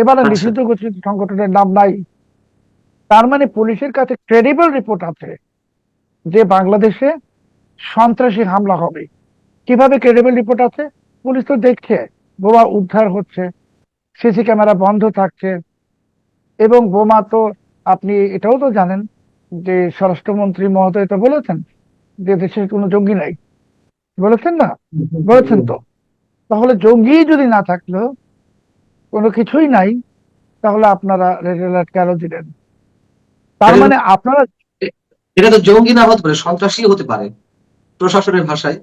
এবার আর আচ্ছা। নিষিদ্ধ ঘোষিত সংগঠনের নাম নাই। তার মানে পুলিশের কাছে ক্রেডিবল রিপোর্ট আছে যে বাংলাদেশে সন্ত্রাসী হামলা হবে। কিভাবে ক্রেডিবল রিপোর্ট আছে? পুলিশ তো দেখছে বোমা উদ্ধার হচ্ছে, সিসি ক্যামেরা বন্ধ থাকছে, এবং বোমা তো আপনি এটাও তো জানেন যে স্বরাষ্ট্রমন্ত্রী মহোদয় তো বলেছেন যে দেশে কোনো জঙ্গি নাই, বলেছেন না? বলেছেন তো। তাহলে জঙ্গি যদি না থাকলো, কোনো কিছুই নাই, তাহলে আপনারা রেড অ্যালার্ট কেন দিলেন? তার এটা মানে আপনারা এটা তো জঙ্গি না হতে পারে, সন্ত্রাসী হতে পারে প্রশাসনের ভাষায়।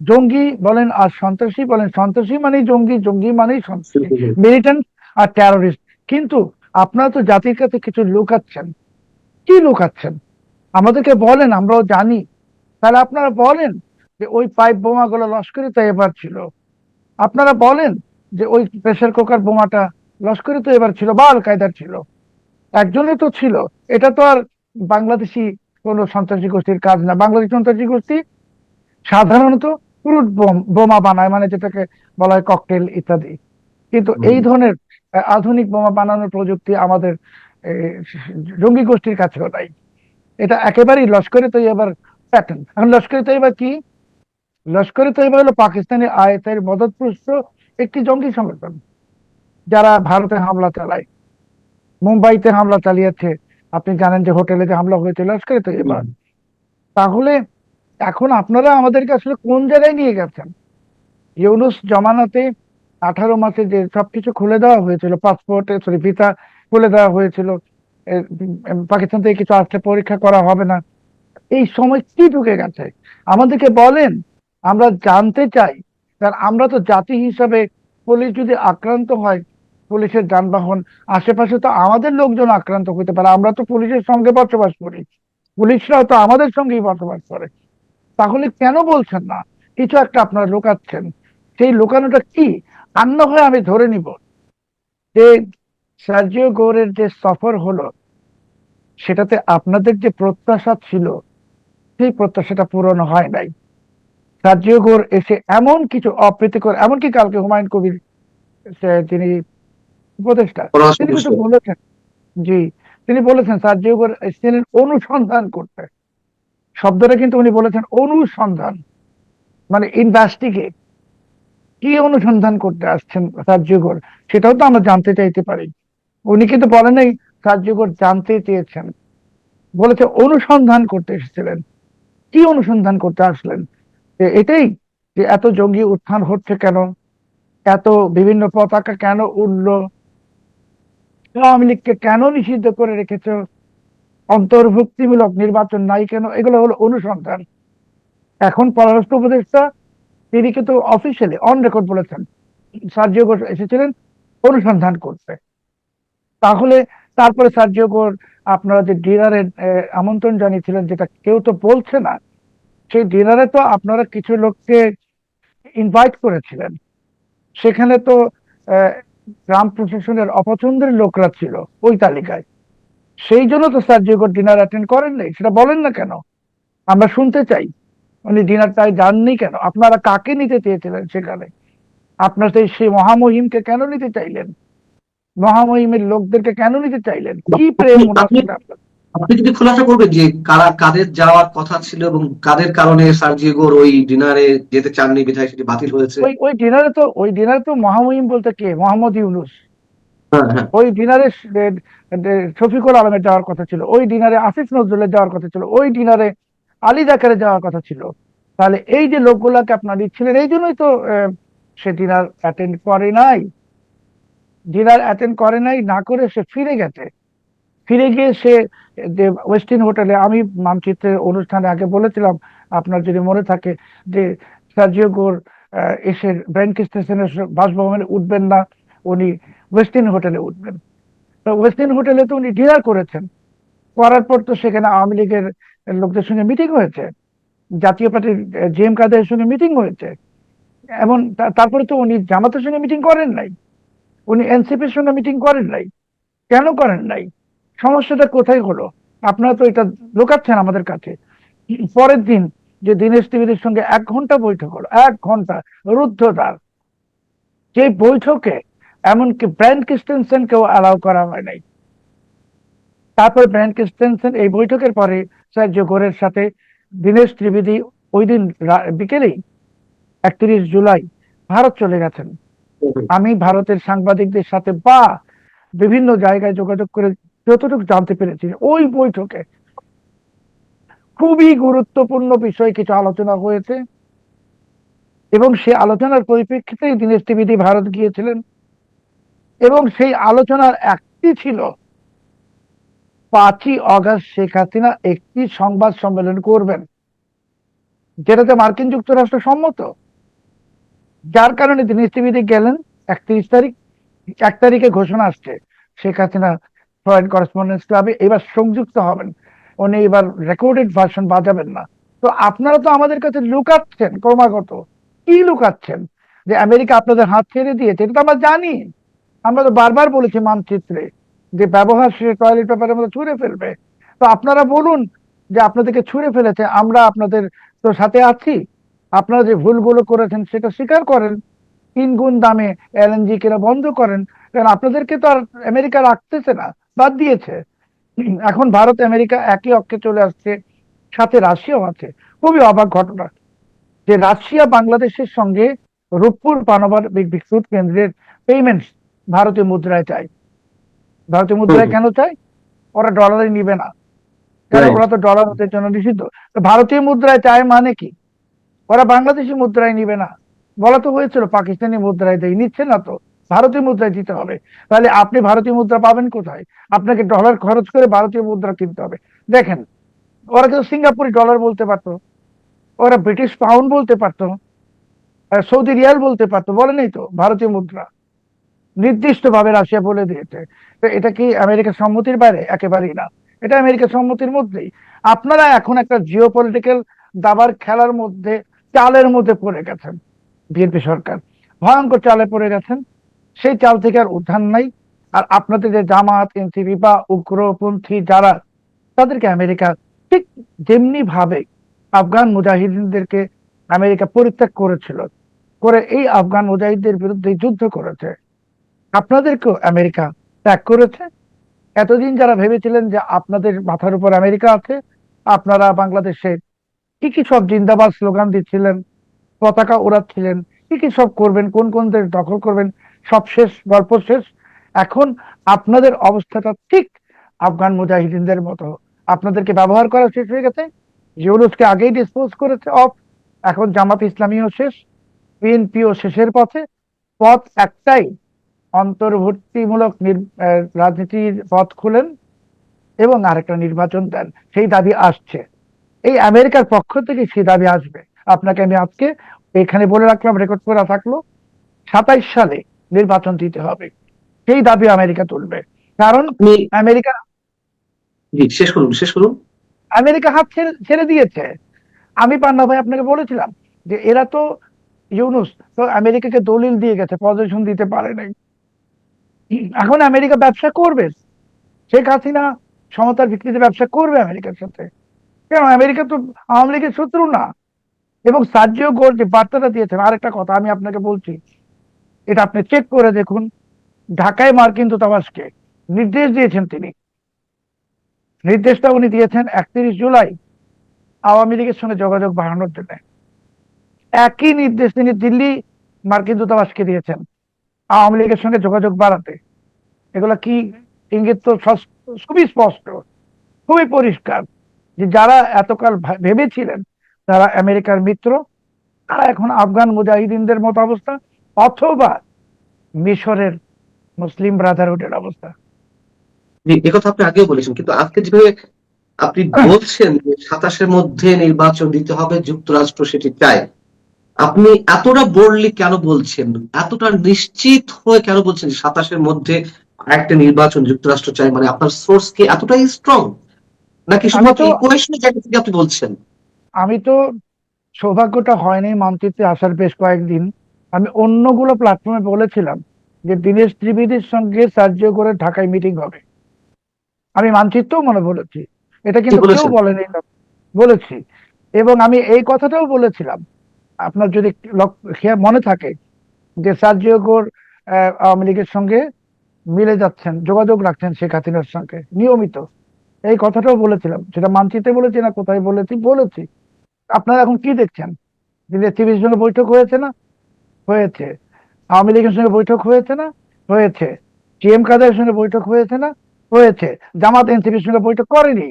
জঙ্গি বলেন আর সন্ত্রাসী বলেন, সন্ত্রাসী মানেই জঙ্গি, জঙ্গি মানেই সন্ত্রাসী, মিলিটেন্ট আর টেরোরিস্ট। কিন্তু আপনারা তো জাতির কাছে কিছু লুকাচ্ছেন। কি লুকাচ্ছেন? আমাদেরকে বলেন, আমরাও জানি। তাহলে আপনারা বলেন যে ওই পাইপ বোমাগুলো লস্করে তৈয়বার ছিল। আপনারা বলেন যে ওই প্রেসার কুকার বোমাটা লস্করে তৈয়বার ছিল বা আল কায়দার ছিল। একজনে তো ছিল। এটা তো আর বাংলাদেশি কোন সন্ত্রাসী গোষ্ঠীর কাজ না। বাংলাদেশি সন্ত্রাসী গোষ্ঠী সাধারণত ক্রুড বোমা বানায়, মানে যেটাকে বলা হয় ককটেল ইত্যাদি। কিন্তু এই ধরনের আধুনিক বোমা বানানোর প্রযুক্তি আমাদের আহ, জঙ্গি গোষ্ঠীর কাছেও নাই। এটা একেবারেই লস্করে তৈয়বার প্যাটার্ন। এখন লস্করে তৈয়বা কি? লস্করে তৈয়বা হলো পাকিস্তানি আইএসআই এর মদতপুষ্ট একটি জঙ্গি সংগঠন, যারা ভারতে হামলা চালায়, মুম্বাইতে হামলা চালিয়েছে। আপনি জানেন যে হোটেলে যে হামলা হয়েছিল লস্করে তৈয়বা। তাহলে এখন আপনারা আমাদেরকে আসলে কোন জায়গায় নিয়ে গেছেন? ইউনুস জমানাতে 18 মাসে যে সবকিছু খুলে দেওয়া হয়েছিল, পাসপোর্ট সরি ভিসা খুলে দেওয়া হয়েছিল, পাকিস্তান থেকে কিছু আসলে পরীক্ষা করা হবে না, এই সময় কি ঢুকে গেছে আমাদেরকে বলেন। আমরা জানতে চাই। কারণ আমরা তো জাতি হিসাবে, পুলিশ যদি আক্রান্ত হয়, পুলিশের যানবাহন আশেপাশে তো আমাদের লোকজন আক্রান্ত হতে পারে, আমরা তো পুলিশের সঙ্গে বসবাস করি, পুলিশরাও তো আমাদের সঙ্গেই বসবাস করে। তাহলে কেন বলছেন না? কিছু একটা আপনারা লুকাচ্ছেন। সেই লুকানোটা কি? আর না হয় আমি ধরে নিব যে সার্জিও গোরের যে সফর হলো, সেটাতে আপনাদের যে প্রত্যাশা ছিল, সেই প্রত্যাশাটা পূরণ হয় নাই। সার্জিও গোর এসে এমন কিছু অপ্রীতিকর, এমনকি কালকে হুমায়ুন কবির তিনি উপদেষ্টা, তিনি কিন্তু পররাষ্ট্র বলেছেন, জি, তিনি বলেছেন সার্জিও গোর এসেছিলেন অনুসন্ধান করতে। শব্দটা কিন্তু উনি বলেছেন অনুসন্ধান, মানে ইনভেস্টিগেট। কি অনুসন্ধান করতে আসছেন সার্জিও? সেটাও তো আমরা জানতে চাইতে পারি। উনি কিন্তু বলেন নাই সার্জিও জানতে চেয়েছেন, বলেছে অনুসন্ধান করতে এসেছিলেন। কি অনুসন্ধান করতে আসলেন? এটাই যে এত জঙ্গি উত্থান হচ্ছে কেন, এত বিভিন্ন পতাকা কেন উঠলো, আওয়ামী লীগকে কেন নিষিদ্ধ করে রেখেছো, অন্তর্ভুক্তিমূলক নির্বাচন নাই কেন, এগুলো হলো অনুসন্ধান। এখন পররাষ্ট্র উপদেষ্টা তিনি কিন্তু অফিসিয়ালি অন রেকর্ড বলেছেন সার্জিও ঘোষ এসেছিলেন অনুসন্ধান করতে। তাহলে তারপরে সার্জিও ঘোষ আপনারা যে ডিনারে আমন্ত্রণ জানিয়েছিলেন, যেটা কেউ তো বলছে না, সেই ডিনারে তো আপনারা কিছু লোককে ইনভাইট করেছিলেন। সেখানে তো আহ, গ্রাম প্রশাসনের অপছন্দের লোকরা ছিল ওই তালিকায়। সেই জন্য তো সার্জিও ঘোষ ডিনার অ্যাটেন্ড করেন নাই, সেটা বলেন না কেন? আমরা শুনতে চাই উনি ডিনারটায় যাননি কেন। আপনারা কাকে নিতে চেয়েছিলেন সেখানে? আপনার সেই মহামহিমকে কেন নিতে চাইলেন? মহামহিমের লোকদেরকে কেন নিতে চাইলেন? কি প্রেম ওনার আপনি সাথে আপনার? আপনি যদি খোলাসা করবেন যে কাদের যাওয়ার কথা ছিল এবং কাদের কারণে সার্জিও গোর ওই ডিনারে যেতে চাননি বিধায় সেটি বাতিল হয়েছে। ওই ডিনারে তো মহামহিম বলতে কে? মোহাম্মদ ইউনুস। হ্যাঁ, হ্যাঁ। ওই ডিনারে শফিকুল আলমের যাওয়ার কথা ছিল, ওই ডিনারে আসিফ নজরুলের যাওয়ার কথা ছিল, ওই ডিনারে আলী জাকারের যাওয়ার কথা ছিল। তাহলে এই যে লোকগুলাকে আপনার দিচ্ছিলেন, এই জন্যই তো সে ডিনার অ্যাটেন্ড করে নাই। না করে সে ফিরে গেছে। ফিরে গিয়ে সে যে ওয়েস্টিন হোটেলে, আমি মানচিত্রের অনুষ্ঠানে আগে বলেছিলাম, আপনার যদি মনে থাকে, যে সার্জিও গোর এসে ব্র্যান্ড স্টেশনের বাসভবনে উঠবেন না, উনি ওয়েস্টিন হোটেলে উঠবেন। তো ওয়েস্টিন হোটেলে তো উনি ডিনার করেছেন। করার পর তো সেখানে আওয়ামী লীগের লোকদের সঙ্গে মিটিং হয়েছে, জাতীয় পার্টির জিএম কাদের সঙ্গে মিটিং হয়েছে। এমন তারপরে তো উনি জামাতের সঙ্গে মিটিং করেন নাই, উনি এনসিপির সঙ্গে মিটিং করেন নাই। কেন করেন নাই? সমস্যাটা কোথায় হলো? আপনারা তো এটা লুকাচ্ছেন আমাদের কাছে। পরের দিন যে দীনেশ ত্রিবেদীর সঙ্গে 1 ঘন্টা বৈঠক হলো, 1 ঘন্টা রুদ্ধদ্বার, যে বৈঠকে এমনকি ব্রায়ান ক্রিস্টেনসেনকেও অ্যালাউ করা হয় নাই। তারপর ব্রায়ান ক্রিস্টেনসেন এই বৈঠকের পরে সার্জিও গোরের সাথে দীনেশ ত্রিবেদী ওই দিন বিকেলেই 31 জুলাই ভারত চলে গেছেন। আমি ভারতের সাংবাদিকদের সাথে বা বিভিন্ন জায়গায় যোগাযোগ করে যতটুকু জানতে পেরেছি, ওই বৈঠকে খুবই গুরুত্বপূর্ণ বিষয় কিছু আলোচনা হয়েছে এবং সেই আলোচনার পরিপ্রেক্ষিতেই দীনেশ ত্রিবেদী ভারত গিয়েছিলেন। এবং সেই আলোচনার একটি ছিল 5ই অগস্ট শেখ হাসিনা একটি সংবাদ সম্মেলন করবেন, যেটাতে মার্কিন যুক্তরাষ্ট্র সম্মত। যার কারণে দীনেশ ত্রিবেদী গেলেন 31 তারিখ। 1 তারিখে ঘোষণা আসছে শেখ হাসিনা ফরেন করেসপন্ডেন্স ক্লাবে এবার সংযুক্ত হবেন, উনি এবার রেকর্ডেড ভার্সন বাজাবেন না। তো আপনারা তো আমাদের কাছে লুকাচ্ছেন ক্রমাগত। কি লুকাচ্ছেন? যে আমেরিকা আপনাদের হাত ছেড়ে দিয়েছে, এটা তো আমরা জানি। আমরা তো বারবার বলেছি মানচিত্রে যে ব্যবহার শেষে টয়লেট পেপারের মতো ছুঁড়ে ফেলবে। তো আপনারা বলুন যে আপনাদেরকে ছুঁড়ে ফেলেছে, আমরা আপনাদের তো সাথে আছি। আপনারা যে ভুলগুলো করেছেন সেটা স্বীকার করেন, 3 গুণ দামে এলএনজি কেনা বন্ধ করেন, কারণ আপনাদেরকে তো আর আমেরিকা রাখতেছে না, বাদ দিয়েছে। এখন ভারত আমেরিকা একই অক্ষে চলে আসছে, সাথে রাশিয়াও আছে। খুবই অবাক ঘটনা যে রাশিয়া বাংলাদেশের সঙ্গে রূপপুর পারমাণবিক বিদ্যুৎ কেন্দ্রের পেমেন্টস ভারতীয় মুদ্রায় চায়। ভারতীয় মুদ্রায় কেন চায়? ওরা ডলারে নিবে না, কারণ ওরা তো ডলার ওদের জন্য নিষিদ্ধ। তো ভারতীয় মুদ্রায় চায় মানে কি? ওরা বাংলাদেশি মুদ্রায় নিবে না। বলা তো হয়েছিল পাকিস্তানি মুদ্রায় দেয়, নিচ্ছে না তো, ভারতীয় মুদ্রায় দিতে হবে। তাহলে আপনি ভারতীয় মুদ্রা পাবেন কোথায়? আপনাকে ডলার খরচ করে ভারতীয় মুদ্রা কিনতে হবে। দেখেন, ওরা কিন্তু সিঙ্গাপুরি ডলার বলতে পারতো, ওরা ব্রিটিশ পাউন্ড বলতে পারতো, সৌদি রিয়াল বলতে পারতো, বলে নেই তো ভারতীয় মুদ্রা। নির্দিষ্ট ভাবে রাশিয়া বলে দিয়েছে। তো এটা কি আমেরিকার সম্মতির বাইরে? একেবারেই না, এটা আমেরিকার সম্মতির মধ্যেই। আপনারা এখন একটা জিও পলিটিক্যাল দাবার খেলার মধ্যে, চালের মধ্যে পড়ে গেছেন। বিএনপি সরকার ভয়ঙ্কর চালে পড়ে গেছেন, সেই চাল থেকে আর উদ্ধার নাই। আর আপনাদের যে জামাত, এনসিপি বা উগ্রপন্থী যারা, তাদেরকে আমেরিকা ঠিক যেমনি ভাবে আফগান মুজাহিদিনদেরকে আমেরিকা পরিত্যাগ করেছিল, করে এই আফগান মুজাহিদদের বিরুদ্ধে যুদ্ধ করেছে, আপনাদেরকেও আমেরিকা ত্যাগ করেছে। এতদিন যারা ভেবেছিলেন যে আপনাদের মাথার উপর আমেরিকা আছে, আপনারা বাংলাদেশে কি কি সব জিন্দাবাদ স্লোগান দিচ্ছিলেন, পতাকা ওড়াচ্ছিলেন, কি কি সব করবেন, কোন কোন দেশ দখল করবেন, সব শেষ, গল্প শেষ। এখন আপনাদের অবস্থাটা ঠিক আফগান মুজাহিদিনদের মতো। আপনাদেরকে ব্যবহার করা শেষ হয়ে গেছে। ইউনুসকে আগেই ডিসপোজ করেছে অফ, এখন জামাত ইসলামীও শেষ, বিএনপিও শেষের পথে। পথ একটাই, অন্তর্ভুক্তিমূলক রাজনীতির পথ খুলেন এবং আরেকটা নির্বাচন দেন। সেই দাবি আসছে, এই আমেরিকার পক্ষ থেকে সেই দাবি আসবে। আপনাকে আমি আজকে এখানে বলে রাখলাম, রেকর্ড করা থাকলো, 27 সালে নির্বাচন দিতে হবে, সেই দাবি আমেরিকা তুলবে। কারণ আমেরিকা শেষ করুন, শেষ করুন। আমেরিকা হাত ছেড়ে দিয়েছে। আমি পান্না ভাই আপনাকে বলেছিলাম যে এরা তো, ইউনুস তো আমেরিকাকে দলিল দিয়ে গেছে, পজিশন দিতে পারে নাই। এখন আমেরিকা ব্যবসা করবে, শেখ হাসিনা সমতার ভিত্তিতে ব্যবসা করবে আমেরিকার সাথে। কেন? আমেরিকা তো আওয়ামী লীগের শত্রু না। এবং সার্জিও গোর যে বার্তাটা দিয়েছেন, আরেকটা কথা আমি আপনাকে বলছি, এটা আপনি চেক করে দেখুন। ঢাকায় মার্কিন দূতাবাসকে নির্দেশ দিয়েছেন তিনি, নির্দেশটা উনি দিয়েছেন 31 জুলাই আওয়ামী লীগের সঙ্গে যোগাযোগ বাড়ানোর জন্য। একই নির্দেশ তিনি দিল্লি মার্কিন দূতাবাসকে দিয়েছেন আওয়ামী লীগের সঙ্গে যোগাযোগ বাড়াতে। এগুলা কি ইঙ্গিত? তো খুবই স্পষ্ট, খুবই পরিষ্কার যে যারা এতকাল ভেবেছিলেন তারা আমেরিকার মিত্র, তারা এখন আফগান মুজাহিদিনদের মতো অবস্থা, অথবা মিশরের মুসলিম ব্রাদারহুডের অবস্থা। একথা আপনি আগেও বলেছেন, কিন্তু আজকে যেভাবে আপনি বলছেন যে 27-এর মধ্যে নির্বাচন দিতে হবে, যুক্তরাষ্ট্র সেটি চায়, আপনি এতটা বোল্ডলি কেন বলছেন, এতটা নিশ্চিত হয়ে কেন বলছেন 27-এর মধ্যে একটা নির্বাচন যুক্তরাষ্ট্র চায়? মানে আপনার সোর্স কি এতটাই স্ট্রং, নাকি শুধুমাত্র ইকুয়েশনের জায়গা থেকে আপনি বলছেন? আমি তো সৌভাগ্যটা হয়নি মানচিত্রে আসার বেশ কয়েকদিন। আমি অন্যগুলো প্ল্যাটফর্মে বলেছিলাম যে দীনেশ ত্রিবেদীর সঙ্গে সার্জিও করে ঢাকায় মিটিং হবে। আমি মানচিত্রও মনে বলেছি, এটা কিন্তু কেউ বলেছেন? বলেনি, বলেছি। এবং আমি এই কথাটাও বলেছিলাম, আপনার যদি মনে থাকে, যে সার্জিও গোর আওয়ামী লীগের সঙ্গে মিলে যাচ্ছেন, যোগাযোগ রাখছেন শেখ হাসিনার সঙ্গে নিয়মিত। এই কথাটাও বলেছিলাম, সেটা মানচিত্রে বলেছি না কোথায় বলেছি। আপনারা এখন কি দেখছেন? দিনের টিভির সঙ্গে বৈঠক হয়েছে না? হয়েছে। আওয়ামী লীগের সঙ্গে বৈঠক হয়েছে না? হয়েছে। টিএম কাদের সঙ্গে বৈঠক হয়েছে না? হয়েছে। জামাত এনসিপির সঙ্গে বৈঠক করেনি।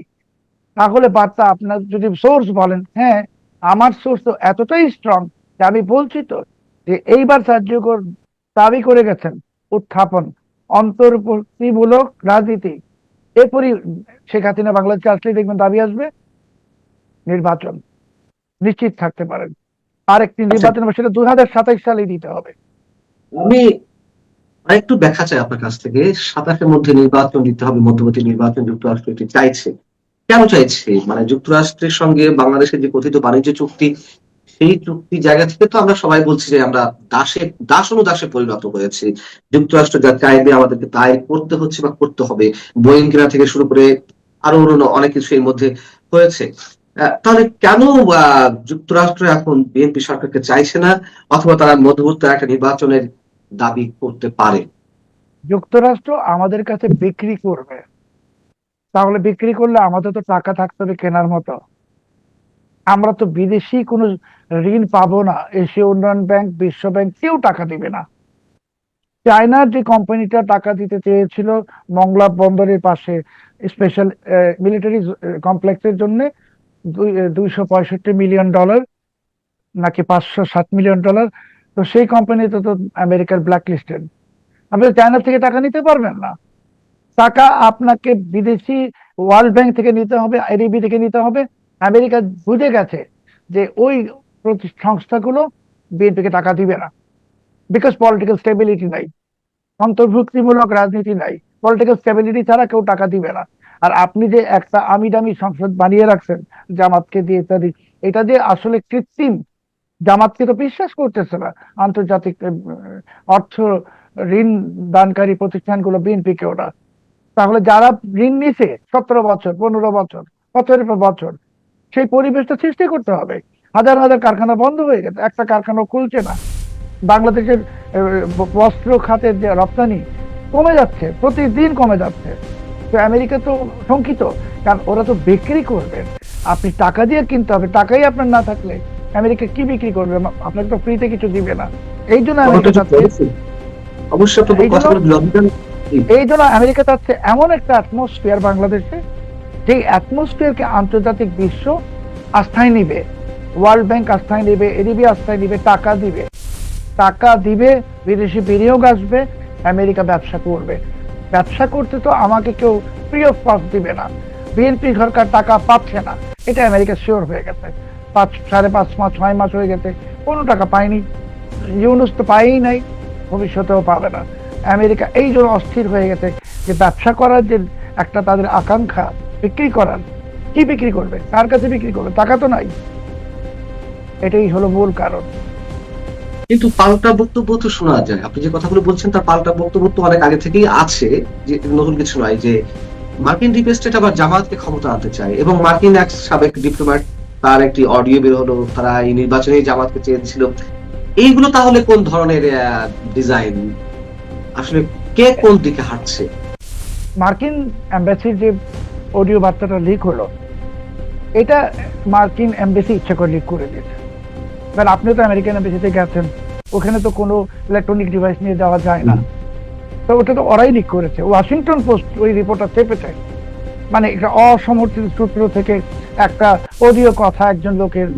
তাহলে বার্তা, আপনার যদি সোর্স বলেন, হ্যাঁ আমার সোর্স তো এতটাই স্ট্রং যে আমি বলছি তো যে এইবার সাহায্যকর দাবি করে গেছেন উত্থাপন, অন্তর্বর্তীমূলক রাজনীতি। এরপরই শেখ হাসিনা বাংলাদেশে আসলে দেখবেন দাবি আসবে নির্বাচন, নিশ্চিত থাকতে পারেন। আরেকটি নির্বাচন হবে, সেটা 2027 সালে দিতে হবে। আমি আরেকটু ব্যাখ্যা চাই আপনার কাছ থেকে। 27-এর মধ্যে নির্বাচন দিতে হবে, মধ্যবর্তী নির্বাচন যুক্তরাষ্ট্র এটি চাইছে। কেন চাইছে? মানে যুক্তরাষ্ট্রের সঙ্গে বাংলাদেশের যে কথিত বাণিজ্য চুক্তি, সেই চুক্তি জায়গা থেকে তো আমরা সবাই বলছি যে আমরা দাস অনুদাসে পরিণত হয়েছি। যুক্তরাষ্ট্র যা চাইবে আমাদেরকে তাই করতে হচ্ছে বা করতে হবে। বোয়িং কেনা থেকে শুরু করে আরো অন্য অনেক কিছু এর মধ্যে হয়েছে। তাহলে কেন যুক্তরাষ্ট্র এখন বিএনপি সরকারকে চাইছে না, অথবা তারা মধ্যবর্তী একটা নির্বাচনের দাবি করতে পারে? যুক্তরাষ্ট্র আমাদের কাছে বিক্রি করবে, তাহলে বিক্রি করলে আমাদের তো টাকা থাকতে হবে কেনার মতো। আমরা তো বিদেশি কোনো ঋণ পাবো না, এশীয় উন্নয়ন ব্যাংক, বিশ্ব ব্যাংক কেউ টাকা দিবে না। চায়নার যে কোম্পানিটা টাকা দিতে চেয়েছিল মংলা বন্দরের পাশে স্পেশাল মিলিটারি কমপ্লেক্সের জন্য, $265 মিলিয়ন নাকি $507 মিলিয়ন, তো সেই কোম্পানিতে তো আমেরিকার ব্ল্যাক লিস্টেড। আপনি চায়না থেকে টাকা নিতে পারবেন না। টাকা আপনাকে বিদেশি ওয়ার্ল্ড ব্যাংক থেকে নিতে হবে, আইডিবি থেকে নিতে হবে। আমেরিকা বুঝে গেছে যে ওই সংস্থাগুলো বিএনপিকে টাকা দিবে না, বিকজ পলিটিক্যাল স্টেবিলিটি নাই, অন্তর্ভুক্তিমূলক রাজনীতি নাই। পলিটিক্যাল স্টেবিলিটি ছাড়া কেউ টাকা দিবে না। আর আপনি যে একটা আমি দামি সংসদ বানিয়ে রাখছেন জামাতকে দিয়ে ইত্যাদি, এটা যে আসলে কৃত্রিম। জামাতকে তো বিশ্বাস করতেছে না আন্তর্জাতিক অর্থ ঋণ দানকারী প্রতিষ্ঠানগুলো, বিএনপি কে ওরা। তাহলে যারা ঋণ নিছে 17 বছর 15 বছর, বছরের পর বছর, সেই পরিবেশটা সৃষ্টি করতে হবে। হাজার হাজার কারখানা বন্ধ হয়ে গেছে, একটা কারখানা খুলছে না। বাংলাদেশের বস্ত্র খাতের যে রপ্তানি কমে যাচ্ছে, প্রতিদিন কমে যাচ্ছে। তো আমেরিকা তো শঙ্কিত, কারণ ওরা তো বিক্রি করবে, আপনি টাকা দিয়ে কিনতে হবে। টাকাই আপনার না থাকলে আমেরিকা কি বিক্রি করবে? আপনাকে তো ফ্রিতে কিছু দিবে না। এই জন্য আমেরিকা চাচ্ছে, অবশ্যই এই জন্য আমেরিকা চাচ্ছে এমন একটা অ্যাটমসফিয়ার বাংলাদেশে, যে অ্যাটমসফিয়ারকে আন্তর্জাতিক বিশ্ব আস্থায় নিবে, ওয়ার্ল্ড ব্যাংক আস্থায় নিবে, এডিবি আস্থায় নিবে, টাকা দিবে, বিদেশি বিনিয়োগ আসবে, আমেরিকা ব্যবসা করবে। ব্যবসা করতে তো আমাকে কেউ ফ্রি অফ কস্ট দিবে না। বিএনপি সরকার টাকা পাচ্ছে না, এটা আমেরিকা শিওর হয়ে গেছে। 5.5 মাস 6 মাস হয়ে গেছে, কোনো টাকা পায়নি। ইউনুস তো পায়ই নাই, ভবিষ্যতেও পাবে না। আমেরিকা এই জন্য অস্থির হয়ে গেছে যে ব্যবসা করার যে একটা তাদের আকাঙ্ক্ষা, বিক্রি করার, কি বিক্রি করবে, কার কাছে বিক্রি করবে? টাকা তো নাই। এটাই হলো মূল কারণ। কিন্তু পাল্টা বক্তব্য তো শোনা যায়। আপনি যে কথাগুলো বলছেন তার পাল্টা বক্তব্য তো অনেক আগে থেকেই আছে, যে নতুন কিছু নয়, যে মার্কিন ডিপ স্টেট আবার জামাতকে ক্ষমতা আনতে চায়। এবং মার্কিন এক সাবেক ডিপ্লোম্যাট, তার একটি অডিও বের হলো, তারা এই নির্বাচনে জামাতকে চেয়েছিল। এইগুলো তাহলে কোন ধরনের ডিজাইন? আসলে কে কোন দিকে হাঁটছে? মার্কিন এম্বাসির যে অডিও বার্তাটা লিক হলো, এটা মার্কিন এম্বাসি ইচ্ছা করে লিক করে দিয়েছে। কারণ আপনি তো আমেরিকান এম্বাসিতে গেছেন, ওখানে তো কোনো ইলেকট্রনিক ডিভাইস নিয়ে যাওয়া যায় না। তো ওটা তো ওরাই লিক করেছে। ওয়াশিংটন পোস্ট ওই রিপোর্টটা চেপেছে, মানে একটা অসমর্থিত সূত্র থেকে একটা অডিও কথা একজন লোকের,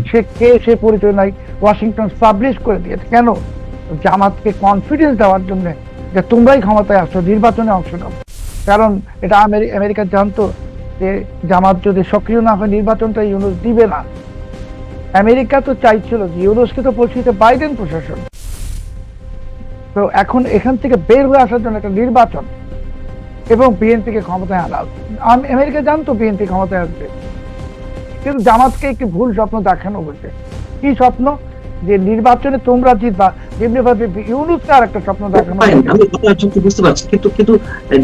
সে কে সে পরিচয় নাই, ওয়াশিংটন পাবলিশ করে দিয়েছে। কেন? জামাতকে কনফিডেন্স দেওয়ার জন্য যে তোমরাই ক্ষমতায় আসো, নির্বাচনে অংশ নাও। কারণ এটা আমেরিকা জানতো যে জামাত যদি সক্রিয় না হয় নির্বাচনটা ইউনুস দিবে না। আমেরিকা তো চাইছিল যে ইউনুসকে তো পৌঁছিতে বাইডেন প্রশাসন, তো এখন এখান থেকে বের হয়ে আসার জন্য একটা নির্বাচন এবং বিএনপিকে ক্ষমতায় আনা। আমেরিকা জানতো বিএনপি ক্ষমতায় আসবে, কিন্তু জামাতকে একটি ভুল স্বপ্ন দেখানো হয়েছে। কি স্বপ্ন? যে নির্বাচনে তোমরা জিতবা, যেমনি ভাবে ইউনূসকে আর একটা স্বপ্ন দেখানো Fine, হয়েছে। আমি আপনার যুক্তি বুঝতে পারছি, কিন্তু কিন্তু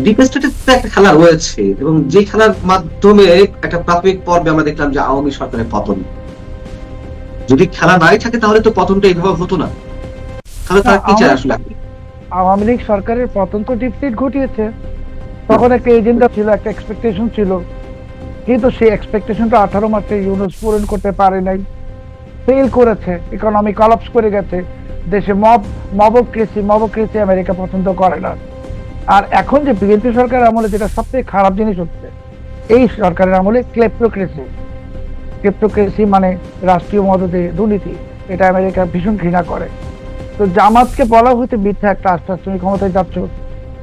ডিপ স্টেটের তো একটা খেলা রয়েছে, এবং যে খেলার মাধ্যমে একটা প্রাথমিক পর্বে আমরা দেখলাম যে আওয়ামী সরকারের পতন। যদি খেলা নাই থাকে তাহলে তো পতনটা এইভাবে হতো না। তাহলে তারা কি চায় আসলে? আওয়ামী লীগ সরকারের পতন তো ডিপ স্টেট ঘটিয়েছে। তখন একটা এজেন্ডা ছিল, একটা এক্সপেকটেশন ছিল, কিন্তু সেই এক্সপেকটেশনটা 18 মাসে ইউনূস পূরণ করতে পারে নাই, ফেল করেছে, ইকোনমি কলাপস করে গেছে, দেশে মবক্রেসি আমেরিকা পছন্দ করে না। আর এখন যে বিএনপি সরকার আমলে যেটা সবথেকে খারাপ জিনিস হচ্ছে, এই সরকারের আমলে ক্লেপ্টোক্রেসি মানে রাষ্ট্রীয় মদতে দুর্নীতি, এটা আমেরিকা ভীষণ ঘৃণা করে। তো জামাতকে বলা হইতে মিথ্যা একটা আশ্বাস, তুমি ক্ষমতায় যাচ্ছ,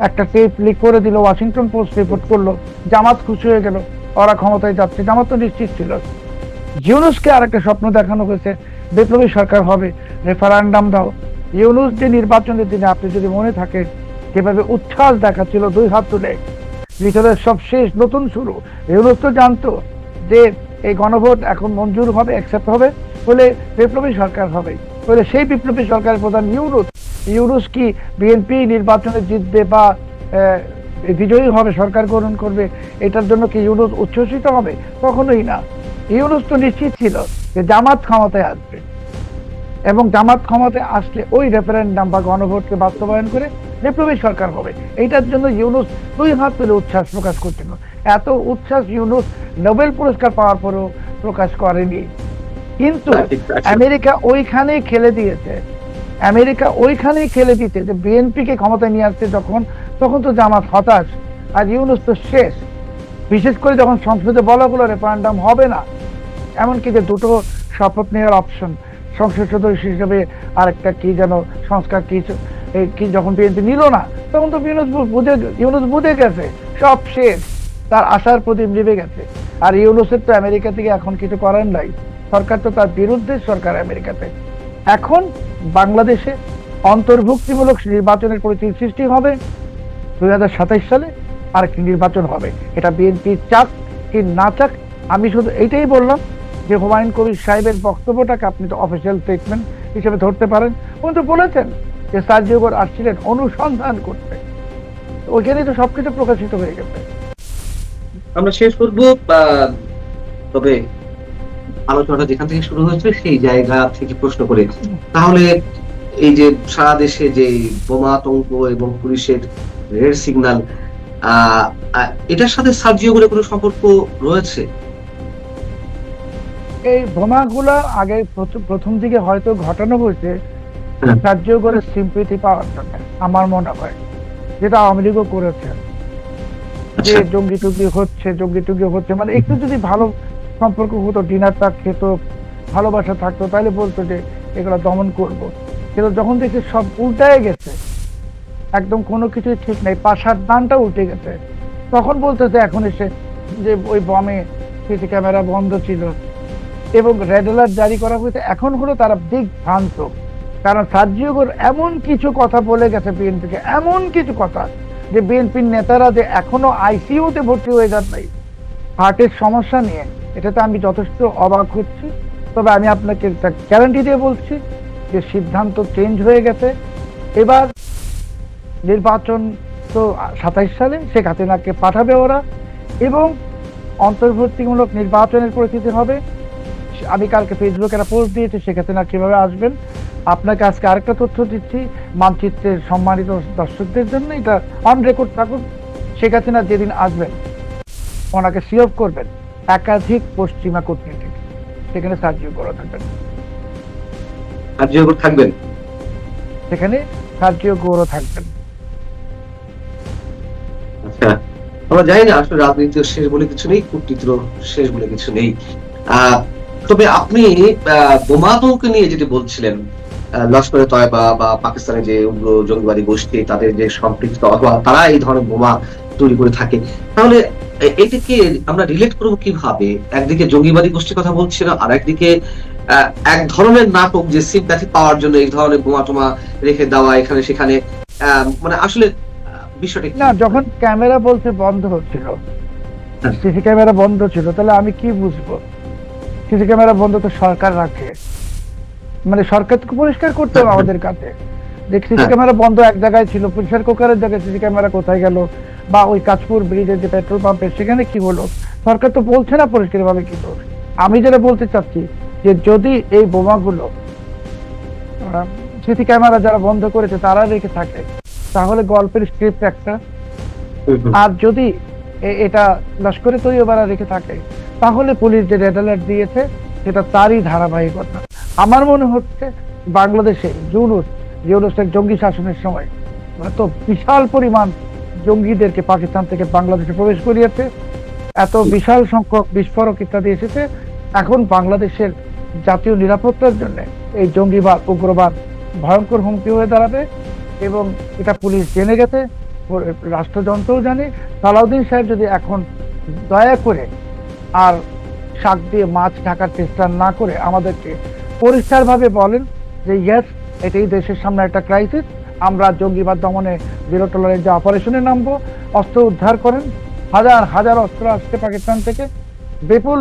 একটা টেপ লিক করে দিল, ওয়াশিংটন পোস্ট রিপোর্ট করলো, জামাত খুশি হয়ে গেল, ওরা ক্ষমতায় যাচ্ছে। জামাত তো নিশ্চিত ছিল। ইউনূসকে আর একটা স্বপ্ন দেখানো হয়েছে, বিপ্লবী সরকার হবে, রেফারেন্ডাম দাও। ইউনূস যে নির্বাচনের দিনে, আপনি যদি মনে থাকে, যেভাবে উচ্ছ্বাস দেখাচ্ছিল, 2 হাত তুলে, ভিতরের সব শেষ, নতুন শুরু। ইউনূস তো জানতো যে এই গণভোট এখন মঞ্জুর হবে, অ্যাকসেপ্ট হবে, বলে বিপ্লবী সরকার হবে, বলে সেই বিপ্লবী সরকারের প্রধান ইউনূস কি বিএনপি নির্বাচনে জিতবে বা বিজয়ী হবে, সরকার গঠন করবে, এটার জন্য কি ইউনূস উচ্ছ্বসিত হবে? কখনোই না। ইউনূস তো নিশ্চিত ছিল যে জামাত ক্ষমতায় আসবে, এবং জামাত ক্ষমতায় আসলে ওই রেফারেন্ডাম বা গণভোটকে বাস্তবায়ন করে বিপ্লবী সরকার হবে। এইটার জন্য ইউনূস 2 হাত তুলে উচ্ছ্বাস প্রকাশ করছিল। এত উচ্ছ্বাস ইউনূস নোবেল পুরস্কার পাওয়ার পরেও প্রকাশ করেনি। কিন্তু আমেরিকা ওইখানেই খেলে দিতে, যে বিএনপিকে ক্ষমতায় নিয়ে আসছে তখন তো জামাত হতাশ, আর ইউনূস তো শেষ। বিশেষ করে যখন সংসদে বলা হলো রেফারেন্ডাম হবে না, এমনকি যে দুটো শপথ নেওয়ার অপশন, সংসদ সদস্য হিসেবে আরেকটা কি যেন সংস্কার কি যখন বিএনপি নিল না, তখন তো ইউনূস বুঝে গেছে সব শেষ, তার আশার প্রদীপ নিভে গেছে। আর ইউনূসের তো আমেরিকা থেকে এখন কিছু করার নাই, সরকার তো তার বিরুদ্ধে সরকার আমেরিকাতে। এখন বাংলাদেশে অন্তর্ভুক্তিমূলক নির্বাচনের পরিস্থিতি সৃষ্টি হবে 2027 সালে, আরেকটি নির্বাচন হবে। এটা বিএনপি চাক কি না চাক, আমি শুধু এইটাই বললাম যে হুমায়ুন কবির সাহেবের বক্তব্যটাকে আপনি তো অফিসিয়াল স্টেটমেন্ট হিসেবে ধরতে পারেন। উনি তো বলেছেন যে সার্জিও গোর আসছিলেন অনুসন্ধান করতে, ওইখানেই তো সবকিছু প্রকাশিত হয়ে গেছে। আমরা শেষ করব, তবে আলোচনাটা যেখান থেকে শুরু হয়েছে সেই জায়গা থেকে প্রশ্ন করে, তাহলে এই যে সারা দেশে যে বোমা আতঙ্ক এবং পুলিশের রেড সিগন্যাল, এটার সাথে সার্জিও গোরের কোনো সম্পর্ক রয়েছে? এই বোমাগুলা আগে প্রথম দিকে হয়তো ঘটানো হয়েছে সার্জিও গোরের সিম্পেথি পাওয়ার জন্য, আমার মনে হয়, যেটা আওয়ামী লীগও করেছে, যে জঙ্গি টুঙ্গি হচ্ছে, মানে একটু যদি ভালো সম্পর্ক হতো, ডিনারটা খেত, ভালোবাসা থাকতো, তাহলে বলতো যে এগুলো দমন করব। কিন্তু যখন দেখছি সব উল্টায় গেছে, একদম কোনো কিছুই ঠিক নাই, পাশার দানটা উল্টে গেছে, তখন বলতেছে এখন এসে যে ওই বমে সিসি ক্যামেরা বন্ধ ছিল এবং রেড অ্যালার্ট জারি করা হয়েছে। এখন হলো তারা দিগ্ভ্রান্ত, কারণ সার্জিও গোর এমন কিছু কথা বলে গেছে বিএনপিকে, এমন কিছু কথা যে বিএনপির নেতারা যে এখনো আইসিইউতে ভর্তি হয়ে যান নাই হার্টের সমস্যা নিয়ে, এটাতে আমি যথেষ্ট অবাক হচ্ছি। তবে আমি আপনাকে গ্যারান্টি দিয়ে বলছি যে সিদ্ধান্ত চেঞ্জ হয়ে গেছে। এবার নির্বাচন তো 27 সালে শেখ হাসিনাকে পাঠাবে ওরা, এবং অন্তর্বর্তীমূলক নির্বাচনের পরিস্থিতি হবে। আমি কালকে ফেসবুকে একটা পোস্ট দিয়েছি শেখ হাসিনা কিভাবে আসবেন। আপনাকে আজকে আরেকটা তথ্য দিচ্ছি মানচিত্রের সম্মানিত দর্শকদের জন্য, এটা অন রেকর্ড থাকুক। শেখ হাসিনা যেদিন আসবেন ওনাকে সিওভ করবেন একাধিক পশ্চিমা কূটনীতিক, সেখানে সার্জিও গোর থাকবেন, সেখানে সার্জিও গোর থাকবেন। আচ্ছা, আমরা জানি না আসলে রাজনীতির শেষ বলে কিছু নেই, কূটনীতির শেষ বলে কিছু নেই। তবে আপনি বোমা আতঙ্ক নিয়ে যেটি বলছিলেন, লস্করে তয়বা বা পাকিস্তানের যে উগ্র জঙ্গিবাদী গোষ্ঠী, তাদের যে সম্পৃক্ত অথবা তারা এই ধরনের বোমা তৈরি করে থাকে, তাহলে এটাকে আমরা রিলেট করবো কিভাবে? একদিকে জঙ্গিবাদী গোষ্ঠীর কথা বলছি না, আর একদিকে এক ধরনের নাটক যে সিম্প্যাথি পাওয়ার জন্য এই ধরনের বোমা টোমা রেখে দেওয়া এখানে সেখানে, মানে আসলে বিষয়টা না, যখন ক্যামেরা বলতে বন্ধ হচ্ছিল, সিসি ক্যামেরা বন্ধ ছিল, তাহলে আমি কি বুঝবো? সিসি ক্যামেরা বন্ধ তো সরকার রাখে, মানে সরকারকে পরিষ্কার করতে হবে আমাদের কাছে, যে সিসি ক্যামেরা বন্ধ এক জায়গায় ছিল, প্রেসার কুকারের জায়গায় সিসি ক্যামেরা কোথায় গেল, বা ওই কাঁচপুর ব্রিজের যে পেট্রোল পাম্পের সেখানে কি হলো, সরকার তো বলছে না পরিষ্কার ভাবে কিছু। আমি যেটা বলতে চাচ্ছি যে যদি এই বোমাগুলো সিসি ক্যামেরা যারা বন্ধ করেছে তারা রেখে থাকে, তাহলে গল্পের স্ক্রিপ্ট একটা। আর যদি এটা লস্করে তৈয়বারা রেখে থাকে, তাহলে পুলিশ যে রেড অ্যালার্ট দিয়েছে সেটা তারই ধারাবাহিকতা। আমার মনে হচ্ছে বাংলাদেশে ইউনুসের জঙ্গি শাসনের সময় এত বিশাল পরিমাণ জঙ্গিদেরকে পাকিস্তান থেকে বাংলাদেশে প্রবেশ করিয়েছে, এত বিশাল সংখ্যক বিস্ফোরক ইত্যাদি এসেছে, এখন বাংলাদেশের জাতীয় নিরাপত্তার জন্য এই জঙ্গিবাদ উগ্রবাদ ভয়ঙ্কর হুমকি হয়ে দাঁড়াবে। এবং এটা পুলিশ জেনে গেছে, রাষ্ট্রযন্ত্রও জানে। সালাউদ্দিন সাহেব যদি এখন দয়া করে আর শাক দিয়ে মাছ ঢাকার চেষ্টা না করে আমাদেরকে পরিষ্কারভাবে বলেন যে ইয়েস, এটাই দেশের সামনে একটা ক্রাইসিস, আমরা জঙ্গিবাদ দমনে জিরো টলারেন্স যে অপারেশনে নামবো, অস্ত্র উদ্ধার করেন, হাজার হাজার অস্ত্র আসছে পাকিস্তান থেকে, বিপুল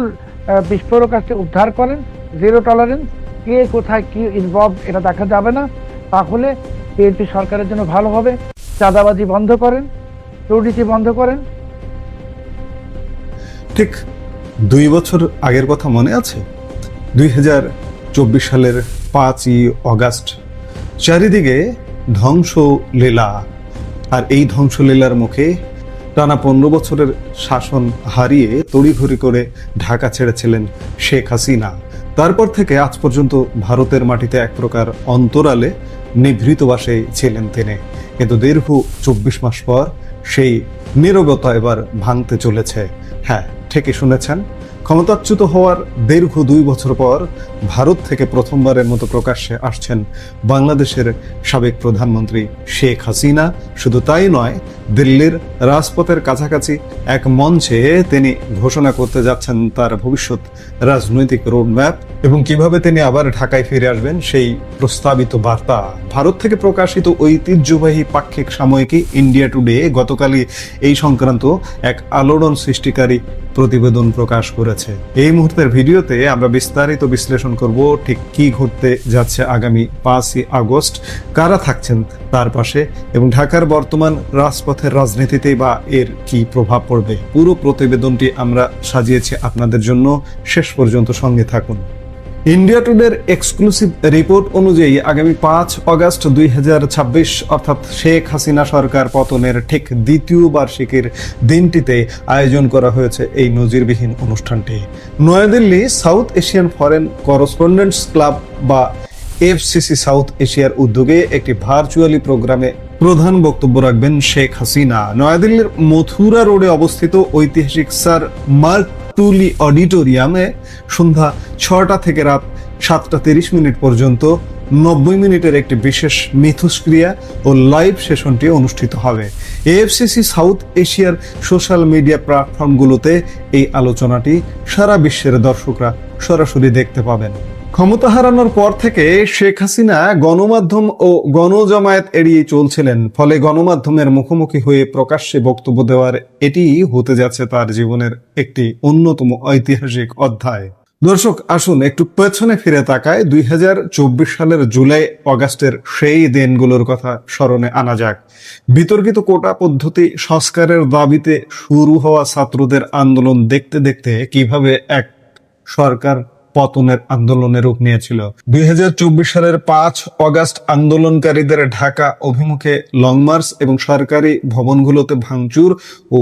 বিস্ফোরক আসছে, উদ্ধার করেন, জিরো টলারেন্স, কে কোথায় কি ইনভলভ এটা দেখা যাবে না, তাহলে বিএনপি সরকারের জন্য ভালো হবে। চাঁদাবাজি বন্ধ করেন, দুর্নীতি বন্ধ করেন। ঠিক 2 বছর আগের কথা মনে আছে? 2024 সালের 5ই অগাস্ট, চারিদিকে ধ্বংসলীলা। আর এই ধ্বংসলীলার মুখে টানা 15 বছরের শাসন হারিয়ে তড়িঘড়ি করে ঢাকা ছেড়েছিলেন শেখ হাসিনা। তারপর থেকে আজ পর্যন্ত ভারতের মাটিতে এক প্রকার অন্তরালে নিভৃতবাসে ছিলেন তিনি। কিন্তু দীর্ঘ 24 মাস পর সেই নীরবতা এবার ভাঙতে চলেছে। হ্যাঁ, ঠিকই শুনেছেন, ক্ষমতাচ্যুত হওয়ার দীর্ঘ 2 বছর পর ভারত থেকে প্রথমবারের মতো প্রকাশ্যে আসছেন বাংলাদেশের সাবেক প্রধানমন্ত্রী শেখ হাসিনা। শুধু তাই নয়, দিল্লির রাজপথের কাছাকাছি এক মঞ্চে তিনি ঘোষণা করতে যাচ্ছেন তার ভবিষ্যৎ রাজনৈতিক রোডম্যাপ এবং কিভাবে তিনি আবার ঢাকায় ফিরে আসবেন সেই প্রস্তাবিত বার্তা। ভারত থেকে প্রকাশিত ঐতিহ্যবাহী পাক্ষিক সাময়িকী ইন্ডিয়া টুডে গতকালই এই সংক্রান্ত এক আলোড়ন সৃষ্টিকারী প্রতিবেদন প্রকাশ করেছে। এই মুহূর্তের ভিডিওতে আমরা বিস্তারিত বিশ্লেষণ করব ঠিক কি ঘটতে যাচ্ছে আগামী 5ই আগস্ট, কারা থাকছেন তার পাশে এবং ঢাকার বর্তমান রাজপথের রাজনীতিতে বা এর কি প্রভাব পড়বে। পুরো প্রতিবেদনটি আমরা সাজিয়েছি আপনাদের জন্য, শেষ পর্যন্ত সঙ্গে থাকুন। ইন্ডিয়া টুডের এক্সক্লুসিভ রিপোর্ট অনুযায়ী আগামী 5 আগস্ট 2026 অর্থাৎ শেখ হাসিনা সরকার পতনের ঠিক দ্বিতীয় বার্ষিকীর দিনটিতে আয়োজন করা হয়েছে এই নজিরবিহীন অনুষ্ঠানটি। New Delhi South Asian Foreign correspondents Club বা এফসিসি সাউথ এশিয়ার উদ্যোগে একটি ভার্চুয়ালি প্রোগ্রামে প্রধান বক্তব্য রাখবেন শেখ হাসিনা। নয়াদিল্লির মথুরা রোডে অবস্থিত ঐতিহাসিক স্যার মার্ক টুলি অডিটোরিয়ামে সন্ধ্যা 6টা থেকে রাত 7টা 30 পর্যন্ত 90 মিনিটের একটি বিশেষ মিথস্ক্রিয়া ও লাইভ সেশনটি অনুষ্ঠিত হবে। এএফসিসি সাউথ এশিয়ার সোশ্যাল মিডিয়া প্ল্যাটফর্মগুলোতে এই আলোচনাটি সারা বিশ্বের দর্শকরা সরাসরি দেখতে পাবেন। ক্ষমতা হারানোর পর থেকে শেখ হাসিনা গণমাধ্যম ও গণজমায়েত এড়িয়ে চলছিলেন, ফলে গণমাধ্যমের মুখোমুখি হয়ে প্রকাশ্যে বক্তব্য দেওয়ার এটি হতে যাচ্ছে তার জীবনের একটি অন্যতম ঐতিহাসিক অধ্যায়। দর্শক, আসুন একটু পেছনে ফিরে তাকায় 2024 সালের জুলাই আগস্টের সেই দিনগুলোর কথা স্মরণে আনা যাক। বিতর্কিত কোটা পদ্ধতি সংস্কারের দাবিতে শুরু হওয়া ছাত্রদের আন্দোলন দেখতে দেখতে কিভাবে এক সরকার পতনের আন্দোলনের রূপ নিয়েছিল। 2024 সালের 5 আগস্ট আন্দোলনকারীদের ঢাকা অভিমুখে লং মার্চ এবং সরকারি ভবনগুলোতে ভাঙচুর ও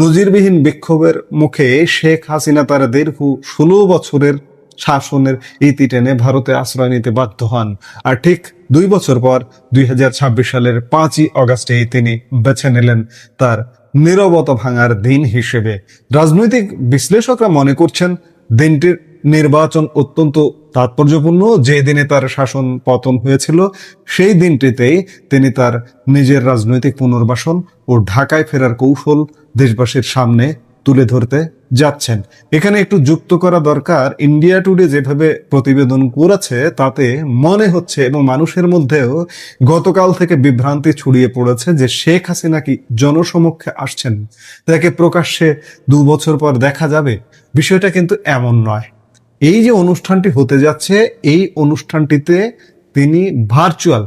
নজিরবিহীন বিক্ষোভের মুখে শেখ হাসিনা তার দীর্ঘ 16 বছরের শাসনের ইতি টেনে ভারতে আশ্রয় নিতে বাধ্য হন। আর ঠিক 2 বছর পর 2026 সালের 5ই আগস্টে তিনি বেছে নিলেন তার নীরবতা ভাঙার দিন হিসেবে। রাজনৈতিক বিশ্লেষকরা মনে করছেন দিনটির নির্বাচন অত্যন্ত তাৎপর্যপূর্ণ। যে দিনে তার শাসন পতন হয়েছিল সেই দিনটিতেই তিনি তার নিজের রাজনৈতিক পুনর্বাসন ও ঢাকায় ফেরার কৌশল দেশবাসীর সামনে তুলে ধরতে যাচ্ছেন। এখানে একটু যুক্ত করা দরকার, ইন্ডিয়া টুডে যেভাবে প্রতিবেদন করেছে তাতে মনে হচ্ছে এবং মানুষের মধ্যেও গতকাল থেকে বিভ্রান্তি ছড়িয়ে পড়েছে যে শেখ হাসিনা কি জনসমক্ষে আসছেন, তাকে প্রকাশ্যে 2 বছর পর দেখা যাবে। বিষয়টা কিন্তু এমন নয়। এই যে অনুষ্ঠানটি হতে যাচ্ছে, এই অনুষ্ঠানটিতে তিনি ভার্চুয়াল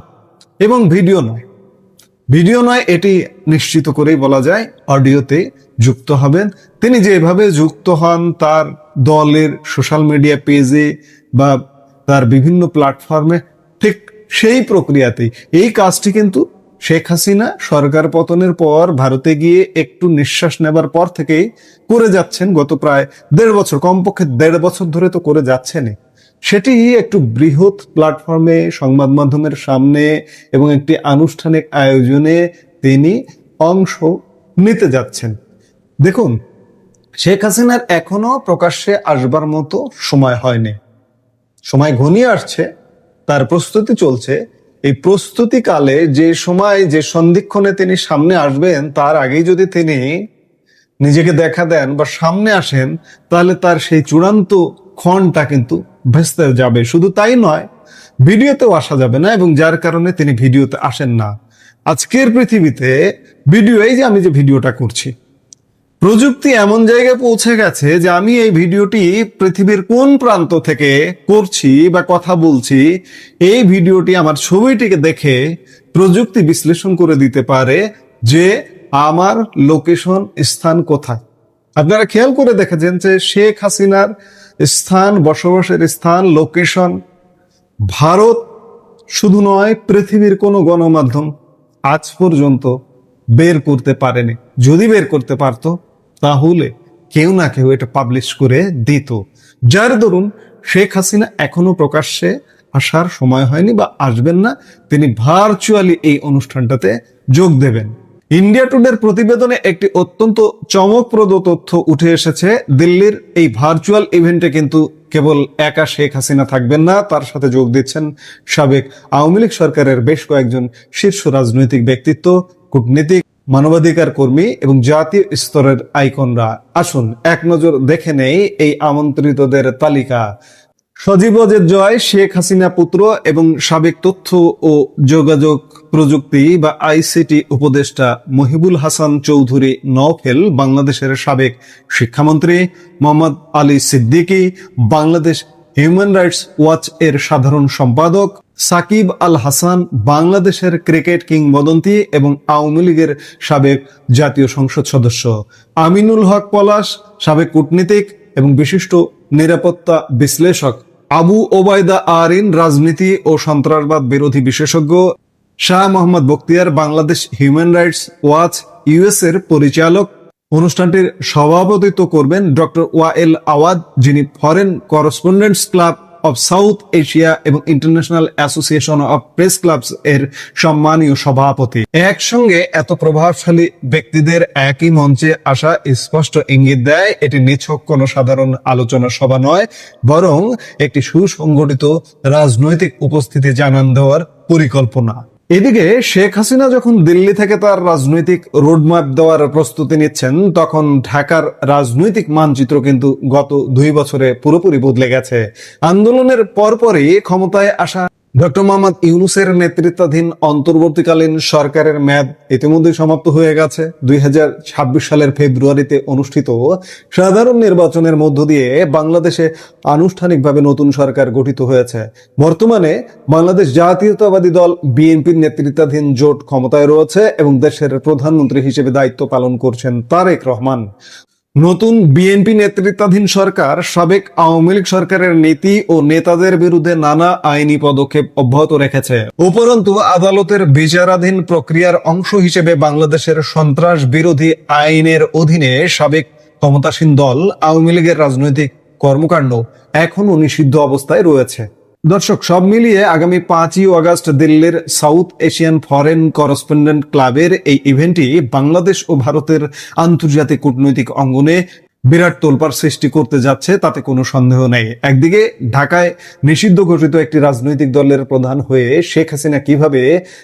এবং ভিডিও নয় এটি নিশ্চিত করেই বলা যায়, অডিওতে যুক্ত হবেন। তিনি যেভাবে যুক্ত হন তার দলের সোশ্যাল মিডিয়া পেজে বা তার বিভিন্ন প্ল্যাটফর্মে, ঠিক সেই প্রক্রিয়াতেই এই কাজটি কিন্তু শেখ হাসিনা সরকার পতনের পর ভারতে গিয়ে একটু নিঃশ্বাস নেবার পর থেকেই করে যাচ্ছেন। গত প্রায় 1.5 বছর, কমপক্ষে 1.5 বছর ধরে তো করে যাচ্ছেনই। সেটি একটু বৃহৎ প্ল্যাটফর্মে, সংবাদ মাধ্যমের সামনে এবং একটি আনুষ্ঠানিক আয়োজনে তিনি অংশ নিতে যাচ্ছেন। দেখুন, শেখ হাসিনার এখনো প্রকাশ্যে আসবার মতো সময় হয়নি, সময় ঘনিয়ে আসছে, তার প্রস্তুতি চলছে। এই প্রস্তুতিকালে যে সময়, যে সন্ধিক্ষণে তিনি সামনে আসবেন, তার আগেই যদি তিনি নিজেকে দেখা দেন বা সামনে আসেন, তাহলে তার সেই চূড়ান্ত ক্ষণটা কিন্তু ভেস্তে যাবে। শুধু তাই নয়, ভিডিওতেও আসা যাবে না, এবং যার কারণে তিনি ভিডিওতে আসেন না। আজকের পৃথিবীতে ভিডিও, এই যে আমি যে ভিডিওটা করছি, প্রযুক্তি এমন জায়গায় পৌঁছে গেছে যে আমি এই ভিডিওটি পৃথিবীর কোন প্রান্ত থেকে করছি বা কথা বলছি, এই ভিডিওটি আমার ছবিটিকে দেখে প্রযুক্তি বিশ্লেষণ করে দিতে পারে যে আমার লোকেশন, স্থান কোথায়। আপনারা খেয়াল করে দেখেছেন যে শেখ হাসিনার স্থান, বসবাসের স্থান, লোকেশন ভারত শুধু নয়, পৃথিবীর কোনো গণমাধ্যম আজ পর্যন্ত বের করতে পারেনি। যদি বের করতে পারতো তাহলে কেউ না কেউ এটা পাবলিশ করে দিত। যার দরুন শেখ হাসিনা এখনো প্রকাশ্যে আসার সময় হয়নি বা আসবেন না, তিনি ভার্চুয়ালি এই অনুষ্ঠানটাতে যোগ দেবেন। ইন্ডিয়া টুডের প্রতিবেদনে একটি অত্যন্ত চমকপ্রদ তথ্য উঠে এসেছে। দিল্লির এই ভার্চুয়াল ইভেন্টে কিন্তু কেবল একা শেখ হাসিনা থাকবেন না, তার সাথে যোগ দিচ্ছেন সাবেক আওয়ামী লীগ সরকারের বেশ কয়েকজন শীর্ষ রাজনৈতিক ব্যক্তিত্ব, কূটনীতিক, মানবাধিকার কর্মী এবং জাতীয় স্তরের আইকনরা। আসুন এক নজর দেখে নেই এই আমন্ত্রিতদের তালিকা। সজীব ওয়াজেদ জয়, শেখ হাসিনা পুত্র এবং সাবেক তথ্য ও যোগাযোগ প্রযুক্তি বা আইসিটি উপদেষ্টা মহিবুল হাসান চৌধুরী নওফেল, বাংলাদেশের সাবেক শিক্ষামন্ত্রী Mohammad Ali Siddiqui, Bangladesh human rights watch এর সাধারণ সম্পাদক সাকিব আল হাসান, বাংলাদেশের ক্রিকেট কিংবদন্তি এবং আওয়ামী লীগের সাবেক জাতীয় সংসদ সদস্য আমিনুল হক পলাশ, সাবেক কূটনীতিক এবং বিশিষ্ট নিরাপত্তা বিশ্লেষক আবু ওবায়দা আরিন, রাজনীতি ও সন্ত্রাসবাদ বিরোধী বিশেষজ্ঞ Shah Mohammad Bakhtiar, Bangladesh human rights watch US এর পরিচালক। অনুষ্ঠানটির সভাপতিত্ব করবেন ডক্টর ওয়াএল আওয়াদ, যিনি foreign correspondents club of South Asia এবং international association of press clubs এর সম্মানীয় সভাপতি। একসঙ্গে এত প্রভাবশালী ব্যক্তিদের একই মঞ্চে আসা স্পষ্ট ইঙ্গিত দেয় এটি নিছক কোনো সাধারণ আলোচনা সভা নয়, বরং একটি সুসংগঠিত রাজনৈতিক উপস্থিতি জানান দেওয়ার পরিকল্পনা। এদিকে শেখ হাসিনা যখন দিল্লি থেকে তার রাজনৈতিক রোডম্যাপ দেওয়ার প্রস্তুতি নিচ্ছেন, তখন ঢাকার রাজনৈতিক মানচিত্র কিন্তু গত 2 বছরে পুরোপুরি বদলে গেছে। আন্দোলনের পরপরই ক্ষমতায় আসা ডক্টর মোহাম্মদ ইউনূসের নেতৃত্বাধীন অন্তর্বর্তীকালীন সরকারের মেয়াদ ইতিমধ্যে সমাপ্ত হয়ে গেছে। 2026 সালের ফেব্রুয়ারিতে অনুষ্ঠিত সাধারণ নির্বাচনের মধ্য দিয়ে বাংলাদেশে আনুষ্ঠানিকভাবে নতুন সরকার গঠিত হয়েছে। বর্তমানে বাংলাদেশ জাতীয়তাবাদী দল বিএনপির নেতৃত্বাধীন জোট ক্ষমতায় রয়েছে এবং দেশের প্রধানমন্ত্রী হিসেবে দায়িত্ব পালন করছেন তারেক রহমান। নতুন বিএনপি নেতৃত্বাধীন সরকার সাবেক আওয়ামী লীগ সরকারের নীতি ও নেতাদের বিরুদ্ধে নানা আইনি পদক্ষেপ অব্যাহত রেখেছে। উপরন্তু আদালতের বিচারাধীন প্রক্রিয়ার অংশ হিসেবে বাংলাদেশের সন্ত্রাস বিরোধী আইনের অধীনে সাবেক ক্ষমতাসীন দল আওয়ামী লীগের রাজনৈতিক কর্মকাণ্ড এখনো নিষিদ্ধ অবস্থায় রয়েছে। দর্শক, সব মিলিয়ে আগামী 5ই আগস্ট দিল্লির সাউথ এশিয়ান ফরেন করেসপন্ডেন্ট ক্লাবের এই ইভেন্টটি বাংলাদেশ ও ভারতের আন্তর্জাতিক কূটনৈতিক অঙ্গনে বিরাট তোলপাড় সৃষ্টি করতে যাচ্ছে, তাতে কোনো সন্দেহ নেই। একদিকে ঢাকায় নিষিদ্ধ ঘোষিত একটি রাজনৈতিক দলের প্রধান হয়ে শেখ হাসিনা কিভাবে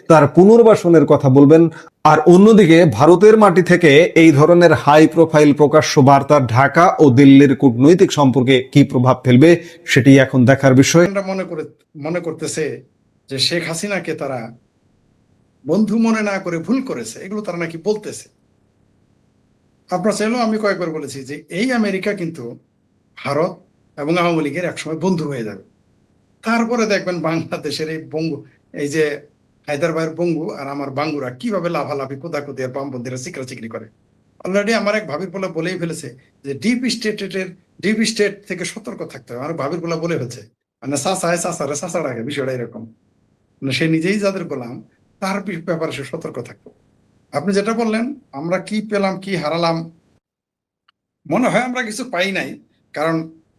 তার পুনর্বাসনের কথা বলবেন, আর অন্যদিকে ভারতের মাটি থেকে এই ধরনের হাই প্রোফাইল প্রকাশ্য বার্তা ঢাকা ও দিল্লির কূটনৈতিক সম্পর্কে কি প্রভাব ফেলবে সেটি এখন দেখার বিষয়। মনে করতেছে যে শেখ হাসিনাকে তারা বন্ধু মনে না করে ভুল করেছে, এগুলো তারা নাকি বলতেছে। আপনার চাইলেও আমি কয়েকবার বলেছি যে এই আমেরিকা কিন্তু ভারত এবং আওয়ামী লীগের একসময় বন্ধু হয়ে যাবে। তারপরে দেখবেন বাংলাদেশের এই যে হায়দ্রাবাদের বঙ্গু আর আমার বাঙ্গুরা কিভাবে লাফালাফি কোদাকুদি আর বামপন্থীরা চিকরি করে। অলরেডি আমার এক ভাবির পোলা বলেই ফেলেছে যে ডিপ স্টেট থেকে সতর্ক থাকতে হবে। আমার ভাবির পোলা বলে ফেলছে, মানে চাষা রাখে, বিষয়টা এরকম। মানে সে নিজেই যাদের গোলাম, তার ব্যাপারে সে সতর্ক থাকতো। আপনি যেটা বললেন আমরা কি পেলাম কি হারালাম, মনে হয় আমরা কিছু পাই নাই, কারণ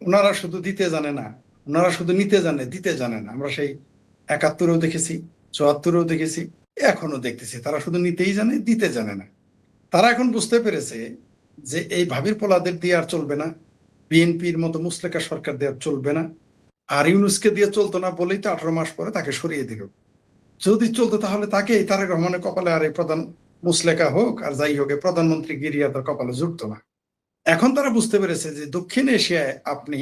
ওনারা শুধু দিতে জানে না, ওনারা শুধু নিতে জানে, দিতে জানে না। আমরা সেই ৭১-ও দেখেছি, ৭৪-ও দেখেছি, এখনো দেখতেছি, তারা শুধু নিতেই জানে, দিতে জানে না। তারা এখন বুঝতে পেরেছে যে এই ভাবির পোলাদের দিয়ে আর চলবে না, বিএনপির মতো মুসলেকা সরকার দিয়ে আর চলবে না। আর ইউনুসকে দিয়ে চলতো না বলেই তো 18 মাস পরে তাকে সরিয়ে দিল। যদি চলতো তাহলে তাকেই, তারেক রহমানের কপালে আর এই প্রধান মুসলেকা হোক আর যাই হোক, প্রধানমন্ত্রী গিরিয়া তার কপালে জুটতো না। এখন তারা বুঝতে পেরেছে যে দক্ষিণ এশিয়ায় আপনি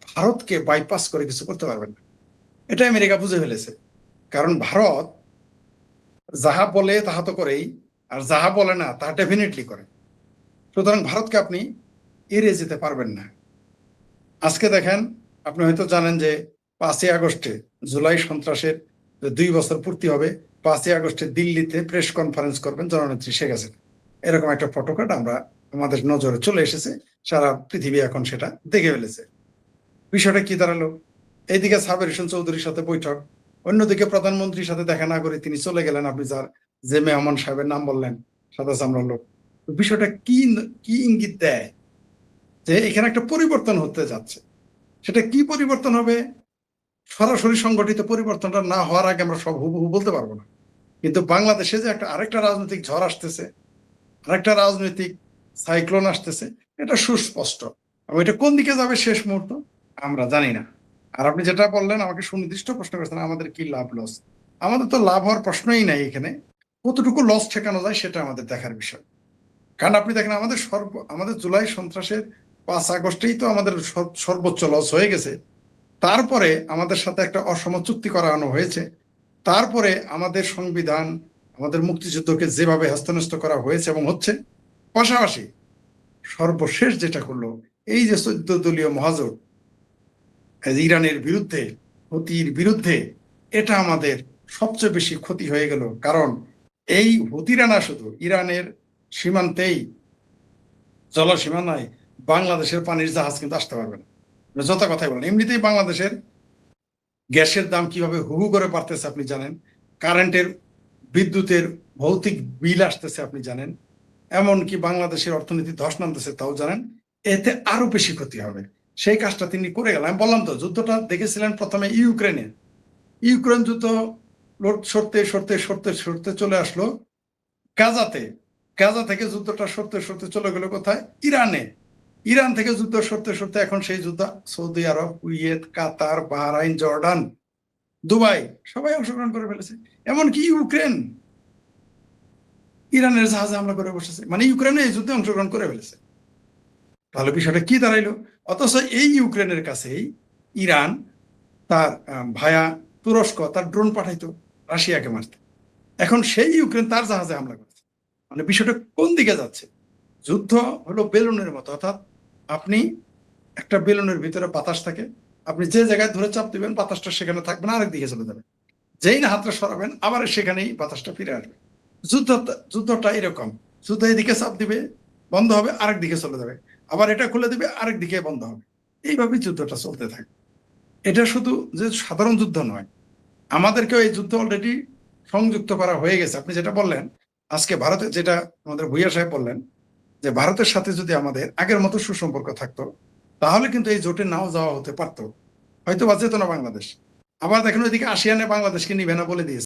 ভারতকে বাইপাস করে কিছু করতে পারবেন না। এটা আমেরিকা বুঝে ফেলেছে, কারণ ভারত যাহা বলে তাহা তো করেই, আর যাহা বলে না তা ডেফিনেটলি করে। সুতরাং ভারতকে আপনি এড়িয়ে যেতে পারবেন না। আজকে দেখেন, আপনি হয়তো জানেন যে 5ই আগস্টে জুলাই সন্ত্রাসের 2 বছর পূর্তি হবে। 5ই আগস্টে দিল্লিতে প্রেস কনফারেন্স করবেন জননেত্রী শেখ হাসিনা। এরকম একটা ফটোকার্ড আমাদের নজরে চলে এসেছে, সারা পৃথিবী এখন সেটা দেখে ফেলেছে। বিষয়টা কি দাঁড়ালো? এইদিকে সাবের হোসেন চৌধুরীর সাথে বৈঠক, অন্যদিকে প্রধানমন্ত্রীর সাথে দেখা না করে তিনি চলে গেলেন। আপনি যে মেহমান সাহেবের নাম বললেন, সাদা চামড়ার লোক, বিষয়টা কি ইঙ্গিত দেয় যে এখানে একটা পরিবর্তন হতে যাচ্ছে। সেটা কি পরিবর্তন হবে? সরাসরি সংগঠিত পরিবর্তনটা না হওয়ার আগে আমরা সব হুবহু বলতে পারবো না। কিন্তু বাংলাদেশে যে আরেকটা রাজনৈতিক ঝড় আসতেছে, আরেকটা রাজনৈতিক সাইক্লোন আসতেছে, এটা সুস্পষ্ট। এবং এটা কোন দিকে যাবে শেষ মুহূর্ত আমরা জানি না। আর আপনি যেটা বললেন, আমাকে সুনির্দিষ্ট প্রশ্ন করেছেন আমাদের কি লাভ লস। আমাদের তো লাভ হওয়ার প্রশ্নই নাই এখানে। কতটুকু লস ঠেকানো যায় সেটা আমাদের দেখার বিষয়। কারণ আপনি দেখেন, আমাদের জুলাই সন্ত্রাসের 5 আগস্টেই তো আমাদের সর্বোচ্চ লস হয়ে গেছে। তারপরে আমাদের সাথে একটা অসম চুক্তি করানো হয়েছে। তারপরে আমাদের সংবিধান, আমাদের মুক্তিযুদ্ধকে যেভাবে হস্তনষ্ট করা হয়েছে এবং হচ্ছে, পাশাপাশি সর্বশেষ যেটা করলো এই যে 14 দলীয় মহাজোট ইরানের বিরুদ্ধে, হুতির বিরুদ্ধে, এটা আমাদের সবচেয়ে বেশি ক্ষতি হয়ে গেল। কারণ এই হুতিরা না শুধু ইরানের সীমান্তেই, জলসীমানায় বাংলাদেশের পানির জাহাজ কিন্তু আসতে পারবে না। যত কথাই বলেন, এমনিতেই বাংলাদেশের গ্যাসের দাম কিভাবে হু হু করে বাড়তেছে আপনি জানেন, কারেন্টের, বিদ্যুতের ভৌতিক বিল আসতেছে আপনি জানেন, এমনকি বাংলাদেশের অর্থনীতি ধস নামতেছে তাও জানেন। এতে আরো বেশি ক্ষতি হবে। সেই কাজটা তিনি করে গেলেন। আমি বললাম তো, যুদ্ধটা দেখেছিলেন প্রথমে ইউক্রেন যুদ্ধ সরতে সরতে সরতে সরতে চলে আসলো গাজাতে। গাজা থেকে যুদ্ধটা সরতে সরতে চলে গেল কোথায়? ইরান থেকে যুদ্ধ সরতে সরতে এখন সেই যুদ্ধ সৌদি আরব, কুয়েত, কাতার, বাহরাইন, জর্ডান, দুবাই সবাই অংশগ্রহণ করে ফেলেছে। এমনকি ইউক্রেন ইরানের জাহাজে হামলা করে বসেছে, মানে ইউক্রেনে এই যুদ্ধে অংশগ্রহণ করে ফেলেছে। তাহলে বিষয়টা কি দাঁড়াইলো? অথচ এই ইউক্রেনের কাছেই ইরান তার ভায়া তুরস্ক তার ড্রোন পাঠাইতো রাশিয়াকে মারতে। এখন সেই ইউক্রেন তার জাহাজে হামলা করেছে। মানে বিষয়টা কোন দিকে যাচ্ছে? যুদ্ধ হলো বেলুনের মতো, অর্থাৎ আপনি একটা বেলুনের ভিতরে বাতাস থাকে, আপনি যে জায়গায় ধরে চাপ দিবেন বাতাসটা সেখানে থাকবে না, আরেক দিকে চলে যাবে। যেই না হাতটা সরাবেন আবার সেখানেই বাতাসটা ফিরে আসবে। যুদ্ধটা এরকম, যুদ্ধ এদিকে চাপ দিবে বন্ধ হবে, আরেক দিকে চলে যাবে, আবার এটা খুলে দিবে, আরেক দিকে বন্ধ হবে। এইভাবেই যুদ্ধটা চলতে থাকে। এটা শুধু যে সাধারণ যুদ্ধ নয়, আমাদেরকেও এই যুদ্ধ অলরেডি সংযুক্ত করা হয়ে গেছে। আপনি যেটা বললেন আজকে ভারতের, যেটা আমাদের ভূঁইয়া সাহেব বললেন যে ভারতের সাথে যদি আমাদের আগের মতো সুসম্পর্ক থাকতো তাহলে কিন্তু এই জোটে নাও যাওয়া হতে পারতো, হয়তো বা যেত না বাংলাদেশ। আবার দেখেন ওইদিকে আসিয়ানে বাংলাদেশকে নিবে না বলে দিয়েছে।